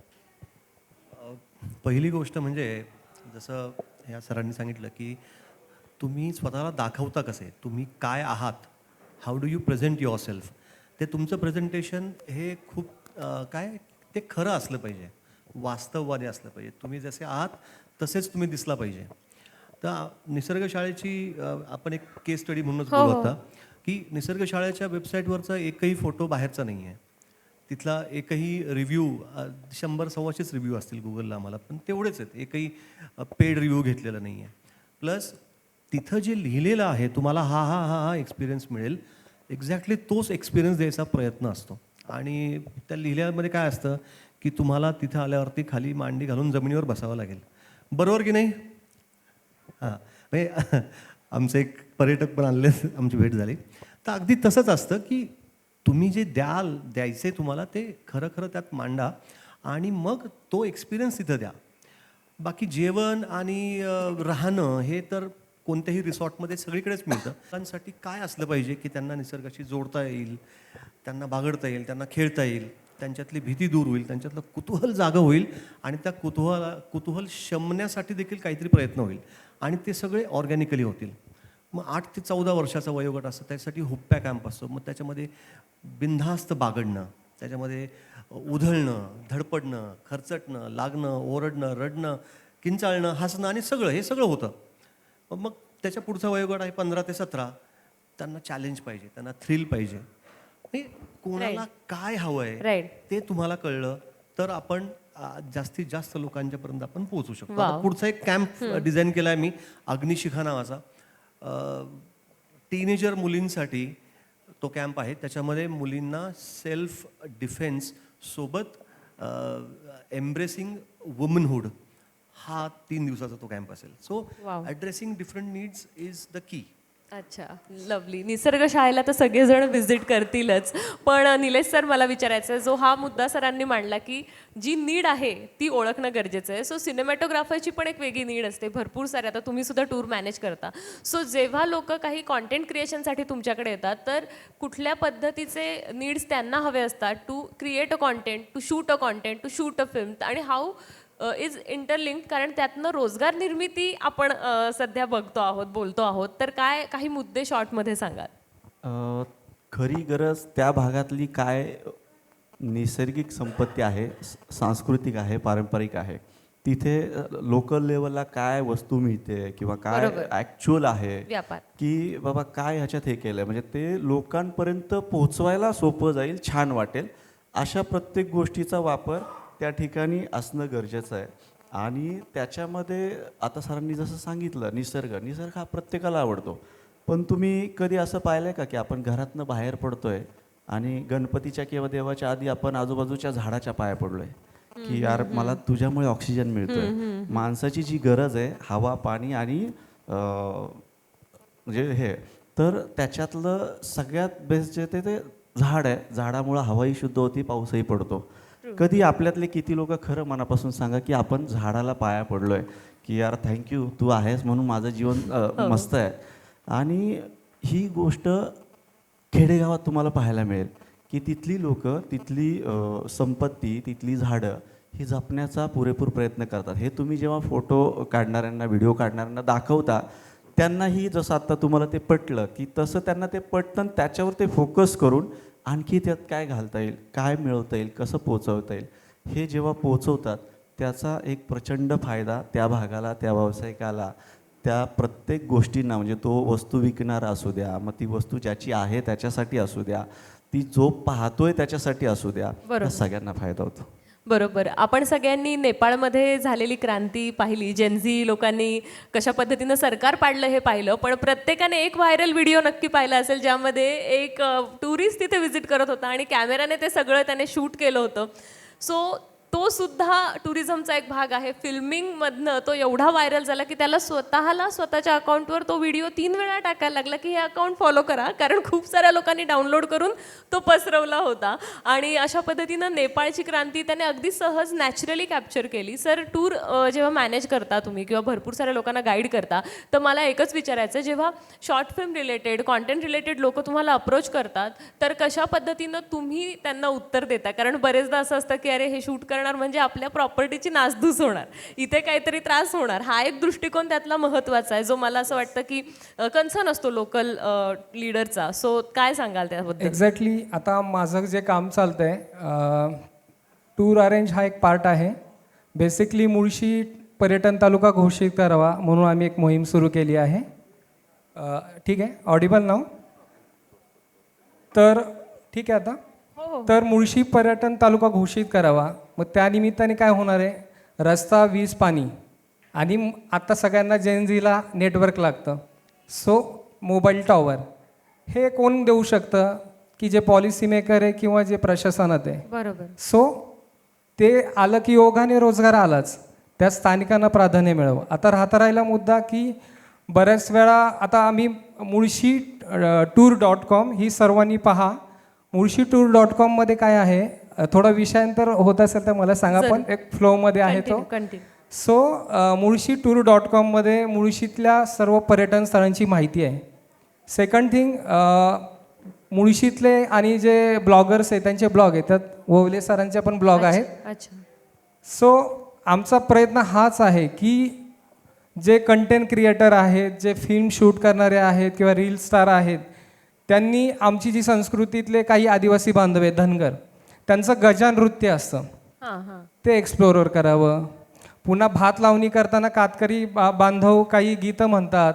पहिली गोष्ट म्हणजे जसं ह्या सरांनी सांगितलं की तुम्ही स्वतःला दाखवता कसे, तुम्ही काय आहात, how do you present your self. ते तुमचं प्रेझेंटेशन हे खूप ते खरं असलं पाहिजे, वास्तववादी असलं पाहिजे. तुम्ही जसे आहात तसेच तुम्ही दिसला पाहिजे. तर निसर्ग शाळेची आपण एक केस स्टडी म्हणूनच बोलत होता की निसर्ग शाळेच्या वेबसाईटवरचा एकही फोटो बाहेरचा नाही आहे. तिथला एकही रिव्ह्यू 100-125 रिव्ह्यू असतील गुगलला आम्हाला, पण तेवढेच आहेत. एकही पेड रिव्ह्यू घेतलेला नाही आहे. प्लस तिथं जे लिहिलेलं आहे तुम्हाला हा हा हा हा एक्सपिरियन्स मिळेल, एक्झॅक्टली तोच एक्सपिरियन्स द्यायचा प्रयत्न असतो. आणि त्या लिहिल्यामध्ये काय असतं की तुम्हाला तिथं आल्यावरती खाली मांडी घालून जमिनीवर बसावं लागेल. बरोबर की नाही? हां, म्हणजे आमचे एक पर्यटक पण आलेले, आमची भेट झाली. तर अगदी तसंच असतं की तुम्ही जे द्यायचे तुम्हाला ते खरं खरं त्यात मांडा आणि मग तो एक्सपिरियन्स तिथं द्या. बाकी जेवण आणि राहणं हे तर कोणत्याही रिसॉर्टमध्ये सगळीकडेच मिळतं. मुलांसाठी काय असलं पाहिजे की त्यांना निसर्गाशी जोडता येईल, त्यांना बागडता येईल, त्यांना खेळता येईल, त्यांच्यातली भीती दूर होईल, त्यांच्यातलं कुतूहल जागं होईल आणि त्या कुतूहल शमण्यासाठी देखील काहीतरी प्रयत्न होईल आणि ते सगळे ऑर्गॅनिकली होतील. मग 8 ते 14 वर्षाचा वयोगट असतं, त्यासाठी हुप्प्या कॅम्प असतो. मग त्याच्यामध्ये बिनधास्त बागडणं, त्याच्यामध्ये उधळणं, धडपडणं, खरचटणं, लागणं, ओरडणं, रडणं, किंचाळणं, हसणं आणि हे सगळं होतं. मग त्याच्या पुढचा वयोगट आहे 15 ते 17. त्यांना चॅलेंज पाहिजे, त्यांना थ्रिल पाहिजे. कोणाला काय हवं आहे ते तुम्हाला कळलं तर आपण जास्तीत जास्त लोकांच्यापर्यंत आपण पोहोचू शकतो. आता पुढचा एक कॅम्प डिझाईन केला आहे मी, अग्निशिखा नावाचा. टीनेजर मुलींसाठी तो कॅम्प आहे. त्याच्यामध्ये मुलींना सेल्फ डिफेन्स सोबत एम्ब्रेसिंग वुमनहूड हा 3 दिवसाचा तो कॅम्प असेल. So addressing different needs is the key. अच्छा, लवली. निसर्ग शाळेला तर सगळेजण व्हिजिट करतीलच, पण निलेश सर मला विचारायचं आहे, जो हा मुद्दा सरांनी मांडला की जी नीड आहे ती ओळखणं गरजेचं आहे. सो सिनेमॅटोग्राफरची पण एक वेगळी नीड असते, भरपूर सारे. आता तुम्ही सुद्धा टूर मॅनेज करता. सो जेव्हा लोक काही कॉन्टेंट क्रिएशनसाठी तुमच्याकडे येतात, तर कुठल्या पद्धतीचे नीड्स त्यांना हवे असतात to create a content, to shoot a content, to shoot a film, आणि हाऊ इज इंटरलिंक, कारण त्यातनं रोजगार निर्मिती आपण सध्या बघतो आहोत, बोलतो आहोत. तर काय काही मुद्दे शॉर्टमध्ये सांगाल? खरी गरज त्या भागातली काय नैसर्गिक संपत्ती आहे, सांस्कृतिक आहे, पारंपरिक आहे, तिथे लोकल लेवलला काय वस्तू मिळते किंवा काय बरोबर. ॲक्च्युअल आहे व्यापार. की बाबा काय ह्याच्यात हे केलं म्हणजे ते लोकांपर्यंत पोहोचवायला सोपं जाईल, छान वाटेल, अशा प्रत्येक गोष्टीचा वापर त्या ठिकाणी असणं गरजेचं आहे. आणि त्याच्यामध्ये आता सरांनी जसं सांगितलं, निसर्ग हा प्रत्येकाला आवडतो. पण तुम्ही कधी असं पाहिलं आहे का की आपण घरातनं बाहेर पडतोय आणि गणपतीच्या किंवा देवाच्या आधी आपण आजूबाजूच्या झाडाच्या पाया पडलोय की यार मला तुझ्यामुळे ऑक्सिजन मिळतोय. माणसाची जी गरज आहे हवा, पाणी आणि म्हणजे हे, तर त्याच्यातलं सगळ्यात बेस्ट जे ते झाड आहे. झाडामुळं हवाही शुद्ध होती, पाऊसही पडतो. कधी आपल्यातले किती लोक खरं मनापासून सांगा की आपण झाडाला पाया पडलोय की यार थँक्यू, तू आहेस म्हणून माझं जीवन मस्त आहे. आणि ही गोष्ट खेडेगावात तुम्हाला पाहायला मिळेल की तिथली लोक, तिथली संपत्ती, तिथली झाडं ही जपण्याचा पुरेपूर प्रयत्न करतात. हे तुम्ही जेव्हा फोटो काढणाऱ्यांना, व्हिडिओ काढणाऱ्यांना दाखवता, त्यांनाही जसं आत्ता तुम्हाला ते पटलं की तसं त्यांना ते पटतं. त्याच्यावर ते फोकस करून आणखी त्यात काय घालता येईल, काय मिळवता येईल, कसं पोचवता येईल, हे जेव्हा पोचवतात त्याचा एक प्रचंड फायदा त्या भागाला, त्या व्यावसायिकाला, त्या प्रत्येक गोष्टींना, म्हणजे तो वस्तू विकणारा असू द्या, मग ती वस्तू ज्याची आहे त्याच्यासाठी असू द्या, ती जो पाहतोय त्याच्यासाठी असू द्या, या सगळ्यांना फायदा होतो. बरोबर. आपण सगळ्यांनी नेपाळमध्ये झालेली क्रांती पाहिली, जेनझी लोकांनी कशा पद्धतीनं सरकार पाडलं हे पाहिलं, पण प्रत्येकाने एक व्हायरल व्हिडिओ नक्की पाहिला असेल ज्यामध्ये एक टुरिस्ट तिथे व्हिजिट करत होता आणि कॅमेराने ते सगळं त्याने शूट केलं होतं. सो तो सुद्धा टुरिझमचा एक भाग आहे. फिल्मिंगमधनं तो एवढा व्हायरल झाला की त्याला स्वतःच्या अकाउंटवर तो व्हिडिओ 3 वेळा टाकायला लागला की हे अकाउंट फॉलो करा, कारण खूप साऱ्या लोकांनी डाउनलोड करून तो पसरवला होता. आणि अशा पद्धतीनं नेपाळची क्रांती त्याने अगदी सहज नॅचरली कॅप्चर केली. सर, टूर जेव्हा मॅनेज करता तुम्ही किंवा भरपूर साऱ्या लोकांना गाईड करता, तर मला एकच विचारायचं, जेव्हा short film related, content related लोक तुम्हाला अप्रोच करतात, तर कशा पद्धतीनं तुम्ही त्यांना उत्तर देता? कारण बरेचदा असं असतं की अरे हे शूट म्हणजे आपल्या प्रॉपर्टीची नासधूस होणार, इथे काहीतरी त्रास होणार. हा एक दृष्टिकोन त्यातला महत्त्वाचा आहे, जो मला असं वाटतं की कन्सर्न असतो लोकल लीडरचा. सो काय सांगाल त्याबद्दल? एक्झॅक्टली. आता माझं जे काम चालतंय, टूर अरेंज हा एक पार्ट आहे. बेसिकली मुळशी पर्यटन तालुका घोषित करावा म्हणून आम्ही एक मोहीम सुरू केली आहे. ठीक आहे, ऑडिबल नाव? तर ठीक आहे. आता तर मुळशी पर्यटन तालुका घोषित करावा. मग त्यानिमित्ताने काय होणार आहे, रस्ता, वीज, पाणी, आणि आता सगळ्यांना जेनझीला नेटवर्क लागतं. सो मोबाईल टॉवर हे कोण देऊ शकतं की जे पॉलिसी मेकर आहे किंवा जे प्रशासनात आहे. बरोबर. सो ते आलं की योगाने रोजगार आलाच, त्या स्थानिकांना प्राधान्य मिळावं. आता राहिला मुद्दा की बऱ्याच वेळा आता आम्ही मुळशी tour.com ही सर्वांनी पहा. मुळशी tour.com काय आहे, थोडा विषयांतर होत असेल तर मला सांगा, पण एक फ्लोमध्ये आहे तो. सो मुळशी tour.com मुळशीतल्या सर्व पर्यटन स्थळांची माहिती आहे. सेकंड थिंग, मुळशीतले आणि जे ब्लॉगर्स आहेत त्यांचे ब्लॉग आहेत, त्यात ववले सरांचे पण ब्लॉग आहेत. अच्छा. सो आमचा प्रयत्न हाच आहे की जे कंटेंट क्रिएटर आहेत, जे फिल्म शूट करणारे आहेत किंवा रील स्टार आहेत, त्यांनी आमची जी संस्कृतीतले काही आदिवासी बांधव आहेत, धनगर, त्यांचं गजा नृत्य असतं, ते एक्सप्लोर करावं. पुन्हा भात लावणी करताना कातकरी बांधव काही गीतं म्हणतात.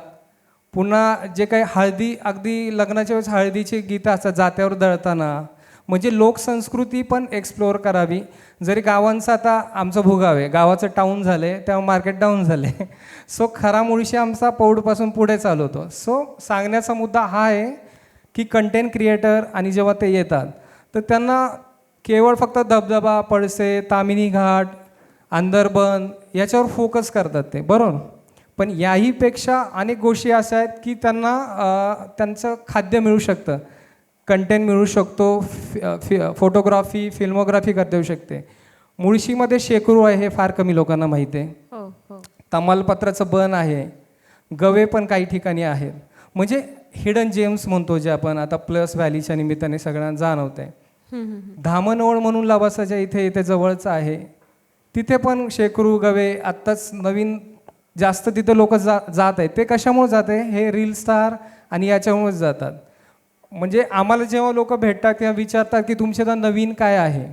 पुन्हा जे काही हळदी, अगदी लग्नाच्या वेळेस हळदीची गीतं असतात जात्यावर दळताना, म्हणजे लोकसंस्कृती पण एक्सप्लोअर करावी. जरी गावांचं, आता आमचं भूगाव आहे, गावाचं टाऊन झालं आहे तेव्हा मार्केट डाऊन झालं आहे. सो खरा मुळशी आमचा पौडपासून पुढे चालवतो. सो सांगण्याचा मुद्दा हा आहे की कंटेंट क्रिएटर आणि जेव्हा ते येतात तर त्यांना केवळ फक्त धबधबा, पळसे, तामिनी घाट, अंदरबन याच्यावर फोकस करतात ते, बरोबर. पण याहीपेक्षा अनेक गोष्टी अशा आहेत की त्यांना त्यांचं खाद्य मिळू शकतं, कंटेंट मिळू शकतो, फोटोग्राफी फिल्मोग्राफी करता येऊ शकते. मुळशीमध्ये शेकरू आहे हे फार कमी लोकांना माहिती आहे. हो हो तमालपत्राचं बन आहे, गवे पण काही ठिकाणी आहेत. म्हणजे हिडन जेम्स म्हणतो जे आपण आता प्लस व्हॅलीच्या निमित्ताने सगळ्यांना जाणवत आहे. धामणओळ म्हणून लवासाच्या इथे जवळचं आहे, तिथे पण शेकरू गवे आत्ताच नवीन जास्त तिथे लोक जात आहेत. ते कशामुळे जात आहे, हे रील स्टार आणि याच्यामुळेच जातात. म्हणजे आम्हाला जेव्हा लोक भेटतात किंवा विचारतात की तुमच्या नवीन काय आहे,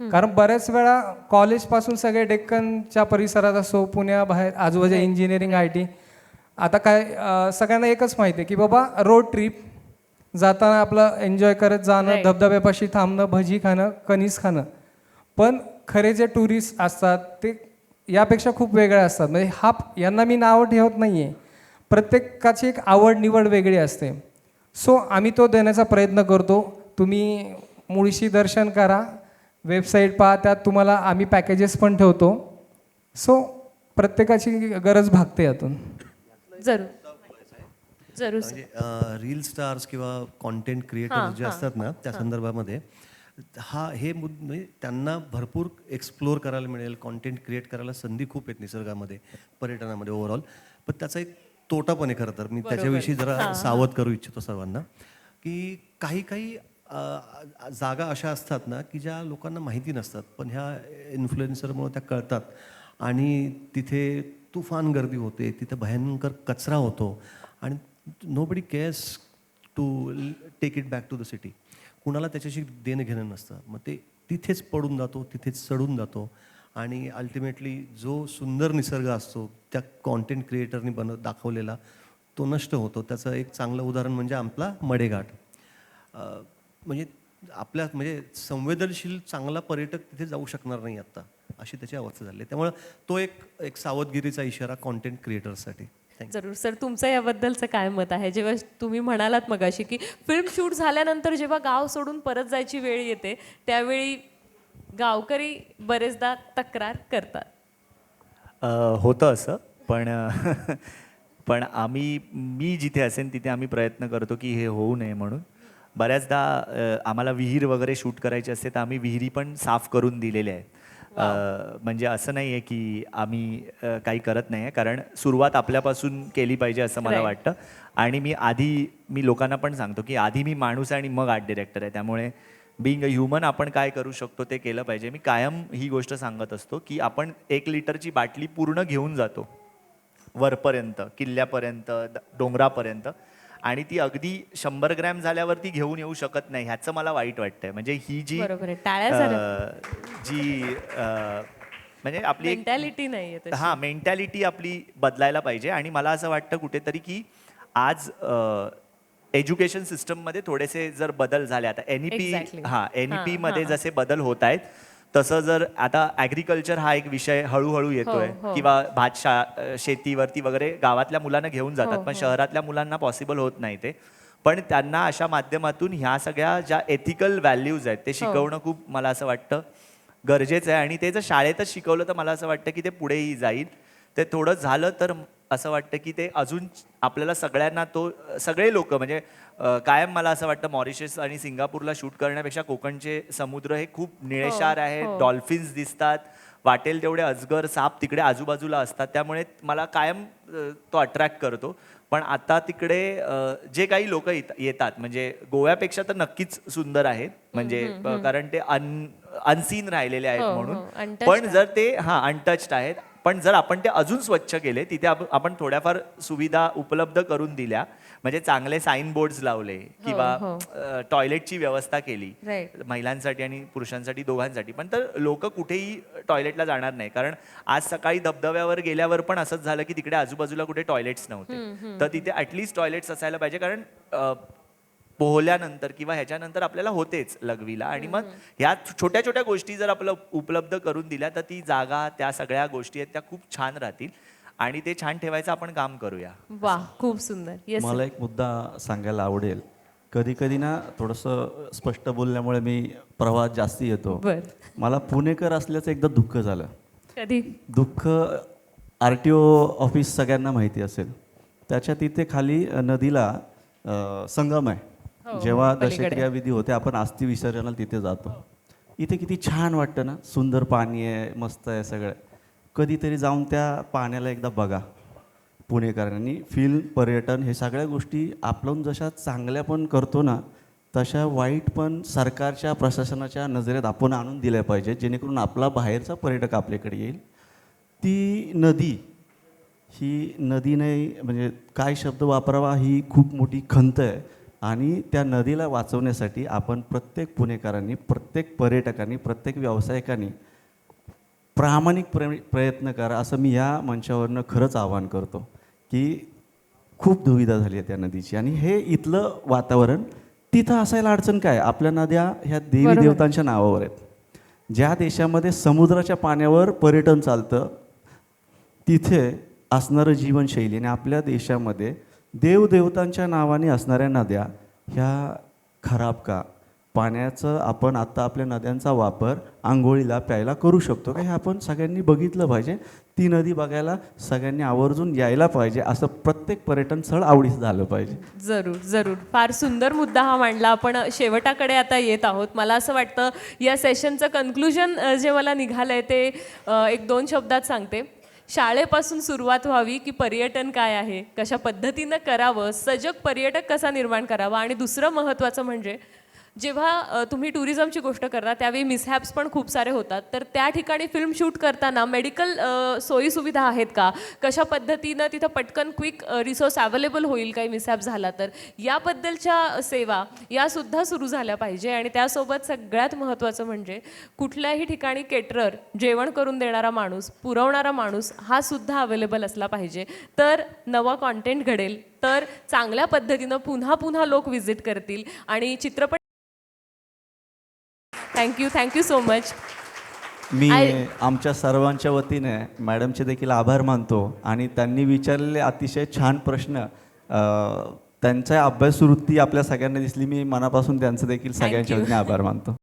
कारण बऱ्याच वेळा कॉलेजपासून सगळे डेक्कनच्या परिसरात असो, पुण्याबाहेर आजूबाजूला इंजिनिअरिंग IT, आता काय सगळ्यांना एकच माहिती आहे की बाबा रोड ट्रिप जाताना आपलं एन्जॉय करत जाणं, धबधब्यापाशी थांबणं, भजी खाणं, कणीस खाणं. पण खरे जे टुरिस्ट असतात ते यापेक्षा खूप वेगळे असतात. म्हणजे यांना मी नावं ठेवत नाही आहे, प्रत्येकाची एक आवड निवड वेगळी असते. सो आम्ही तो देण्याचा प्रयत्न करतो. तुम्ही मुळशी दर्शन करा, वेबसाईट पहा, त्यात तुम्हाला आम्ही पॅकेजेस पण ठेवतो. सो प्रत्येकाची गरज भागते यातून. जरूर जरूर सर. म्हणजे रील स्टार्स किंवा कॉन्टेंट क्रिएटर्स जे असतात ना, त्या संदर्भामध्ये हे म्हणजे त्यांना भरपूर एक्सप्लोअर करायला मिळेल, कॉन्टेंट क्रिएट करायला संधी खूप आहेत निसर्गामध्ये, पर्यटनामध्ये ओव्हरऑल. पण त्याचा एक तोटा पण आहे खरं तर. मी त्याच्याविषयी जरा सावध करू इच्छितो सर्वांना, की काही जागा अशा असतात ना की ज्या लोकांना माहिती नसतात, पण ह्या इन्फ्लुएन्सरमुळे त्या कळतात आणि तिथे तुफान गर्दी होते, तिथे भयंकर कचरा होतो आणि nobody cares to take it back to the city. कुणाला त्याच्याशी देणं घेणं नसतं. मग ते तिथेच पडून जातो, तिथेच सडून जातो आणि अल्टिमेटली जो सुंदर निसर्ग असतो त्या कॉन्टेंट क्रिएटरनी दाखवलेला तो नष्ट होतो. त्याचं एक चांगलं उदाहरण म्हणजे आपला मडेघाट. म्हणजे म्हणजे संवेदनशील चांगला पर्यटक तिथे जाऊ शकणार नाही आत्ता, अशी त्याची अवस्था झाली. त्यामुळं तो एक सावधगिरीचा इशारा कॉन्टेंट क्रिएटर्ससाठी. जरूर सर, तुमचं याबद्दलचं काय मत आहे? जेव्हा तुम्ही म्हणालात मगाशी की फिल्म शूट झाल्यानंतर जेव्हा गाव सोडून परत जायची वेळ येते, त्यावेळी गावकरी बरेचदा तक्रार करतात. होतं असं, पण मी जिथे असेन तिथे आम्ही प्रयत्न करतो की हे होऊ नये म्हणून. बऱ्याचदा आम्हाला विहीर वगैरे शूट करायची असते तर आम्ही विहिरी पण साफ करून दिलेल्या आहेत. म्हणजे असं नाही आहे की आम्ही काही करत नाही आहे, कारण सुरुवात आपल्यापासून केली पाहिजे असं मला वाटतं. आणि मी लोकांना पण सांगतो की आधी मी माणूस आहे आणि मग आर्ट डिरेक्टर आहे, त्यामुळे बिईंग अ ह्युमन आपण काय करू शकतो ते केलं पाहिजे. मी कायम ही गोष्ट सांगत असतो की आपण 1 लिटरची बाटली पूर्ण घेऊन जातो वरपर्यंत, किल्ल्यापर्यंत, डोंगरापर्यंत, आणि ती अगदी 100 ग्रॅम झाल्यावरती घेऊन येऊ शकत नाही. ह्याचं मला वाईट वाटतंय. म्हणजे ही जी म्हणजे आपली मेंटॅलिटी नाहीये तशी. हां, मेंटॅलिटी आपली बदलायला पाहिजे. आणि मला असं वाटतं कुठेतरी की आज एज्युकेशन सिस्टममध्ये थोडेसे जर बदल झाले, आता NEP मध्ये जसे बदल होत आहेत तसं जर आता ॲग्रिकल्चर हा एक विषय हळूहळू येतोय, किंवा शेतीवरती वगैरे गावातल्या मुलांना घेऊन जातात, पण शहरातल्या मुलांना पॉसिबल होत नाही ते. पण त्यांना अशा माध्यमातून ह्या सगळ्या ज्या एथिकल व्हॅल्यूज आहेत ते शिकवणं खूप मला असं वाटतं गरजेचं आहे. आणि ते जर शाळेतच शिकवलं तर मला असं वाटतं की ते पुढेही जाईल. ते थोडं झालं तर असं वाटतं की ते अजून आपल्याला सगळ्यांना सगळे लोक म्हणजे कायम मला असं वाटतं मॉरिशस आणि सिंगापूरला शूट करण्यापेक्षा कोकणचे समुद्र हे खूप निळेशार आहेत, डॉल्फिन्स दिसतात, वाटेल तेवढे अजगर साप तिकडे आजूबाजूला असतात, त्यामुळे मला कायम तो अट्रॅक्ट करतो. पण आता तिकडे जे काही लोक येतात म्हणजे गोव्यापेक्षा तर नक्कीच सुंदर आहेत, म्हणजे कारण ते अनसीन राहिलेले आहेत म्हणून. पण जर ते अनटच्ड आहेत, पण जर आपण ते अजून स्वच्छ केले, तिथे आपण थोड्याफार सुविधा उपलब्ध करून दिल्या, म्हणजे चांगले साईन बोर्ड्स लावले किंवा टॉयलेटची व्यवस्था केली महिलांसाठी आणि पुरुषांसाठी दोघांसाठी, पण तर लोक कुठेही टॉयलेटला जाणार नाही. कारण आज सकाळी धबधब्यावर गेल्यावर पण असंच झालं की तिकडे आजूबाजूला कुठे टॉयलेट्स नव्हते. तर तिथे ॲटलिस्ट टॉयलेट्स असायला पाहिजे, कारण पोहल्यानंतर किंवा ह्याच्यानंतर आपल्याला होतेच लघवीला. आणि मग ह्या छोट्या छोट्या गोष्टी जर आपल्याला उपलब्ध करून दिल्या तर ती जागा, त्या सगळ्या गोष्टी आहेत त्या खूप छान राहतील आणि ते छान ठेवायचं आपण काम करूया. वा, खूप सुंदर. मला एक मुद्दा सांगायला आवडेल. कधी कधी ना थोडंसं स्पष्ट बोलल्यामुळे मी प्रवाहात जास्ती येतो. मला पुणेकर असल्याचं एकदा दुःख झालं. कधी? दुःख RTO ऑफिस सगळ्यांना माहिती असेल. त्याच्या तिथे खाली नदीला संगम आहे. हो, जेव्हा पलीकडे. दशक्रिया विधी होते आपण अस्थि विसर्जनाला तिथे जातो. इथे किती छान वाटतं ना, सुंदर पाणी आहे, मस्त आहे सगळं. कधीतरी जाऊन त्या पाण्याला एकदा बघा पुणेकरांनी. फिल्म, पर्यटन हे सगळ्या गोष्टी आपण जशा चांगल्या पण करतो ना, तशा वाईट पण सरकारच्या प्रशासनाच्या नजरेत आपण आणून दिल्या पाहिजे, जेणेकरून आपला बाहेरचा पर्यटक आपल्याकडे येईल. ती नदी, ही नदी नाही म्हणजे काय शब्द वापरावा ही खूप मोठी खंत आहे. आणि त्या नदीला वाचवण्यासाठी आपण प्रत्येक पुणेकरांनी, प्रत्येक पर्यटकांनी, प्रत्येक व्यावसायिकांनी प्रामाणिक प्रयत्न करा, असं मी या मंचावरनं खरंच आवाहन करतो. की खूप दुविधा झाली आहे त्या नदीची. आणि हे इथलं वातावरण तिथं असायला अडचण काय? आपल्या नद्या ह्या देवी देवतांच्या नावावर आहेत. ज्या देशामध्ये समुद्राच्या पाण्यावर पर्यटन चालतं तिथे असणारं जीवनशैली आणि आपल्या देशामध्ये देवदेवतांच्या नावाने असणाऱ्या नद्या ह्या खराब का? पाण्याचं आपण आत्ता आपल्या नद्यांचा वापर आंघोळीला प्यायला करू शकतो का? हे आपण सगळ्यांनी बघितलं पाहिजे. ती नदी बघायला सगळ्यांनी आवर्जून यायला पाहिजे. असं प्रत्येक पर्यटन स्थळ आवडीचं झालं पाहिजे. जरूर जरूर, फार सुंदर मुद्दा हा मांडला. आपण शेवटाकडे आता येत आहोत. मला असं वाटतं या सेशनचं कन्क्लुजन जे मला निघालं आहे ते 1-2 शब्दात सांगते. शाळेपासून सुरुवात व्हावी की पर्यटन काय आहे, कशा पद्धतीनं करावं, सजग पर्यटक कसा निर्माण करावा. आणि दुसरं महत्त्वाचं म्हणजे जेव्हा तुम्ही टुरिझमची गोष्ट करता त्यावेळी मिसहॅप्स पण खूप सारे होतात. तर त्या ठिकाणी फिल्म शूट करताना मेडिकल सोयीसुविधा आहेत का, कशा पद्धतीनं तिथं पटकन क्विक रिसोर्स अवेलेबल होईल काही मिसहॅप झाला तर, याबद्दलच्या सेवा यासुद्धा सुरू झाल्या पाहिजे. आणि त्यासोबत सगळ्यात महत्त्वाचं म्हणजे कुठल्याही ठिकाणी केटरर, जेवण करून देणारा माणूस, पुरवणारा माणूस हा सुद्धा अवेलेबल असला पाहिजे. तर नवा कॉन्टेंट घडेल, तर चांगल्या पद्धतीनं पुन्हा पुन्हा लोक व्हिजिट करतील. आणि चित्रपट थँक्यू सो मच. मी आमच्या सर्वांच्या वतीने मॅडमचे देखील आभार मानतो. आणि त्यांनी विचारलेले अतिशय छान प्रश्न, त्यांच्या अभ्यासवृत्ती आपल्या सगळ्यांना दिसली. मी मनापासून त्यांचं देखील सगळ्यांच्या वतीने आभार मानतो.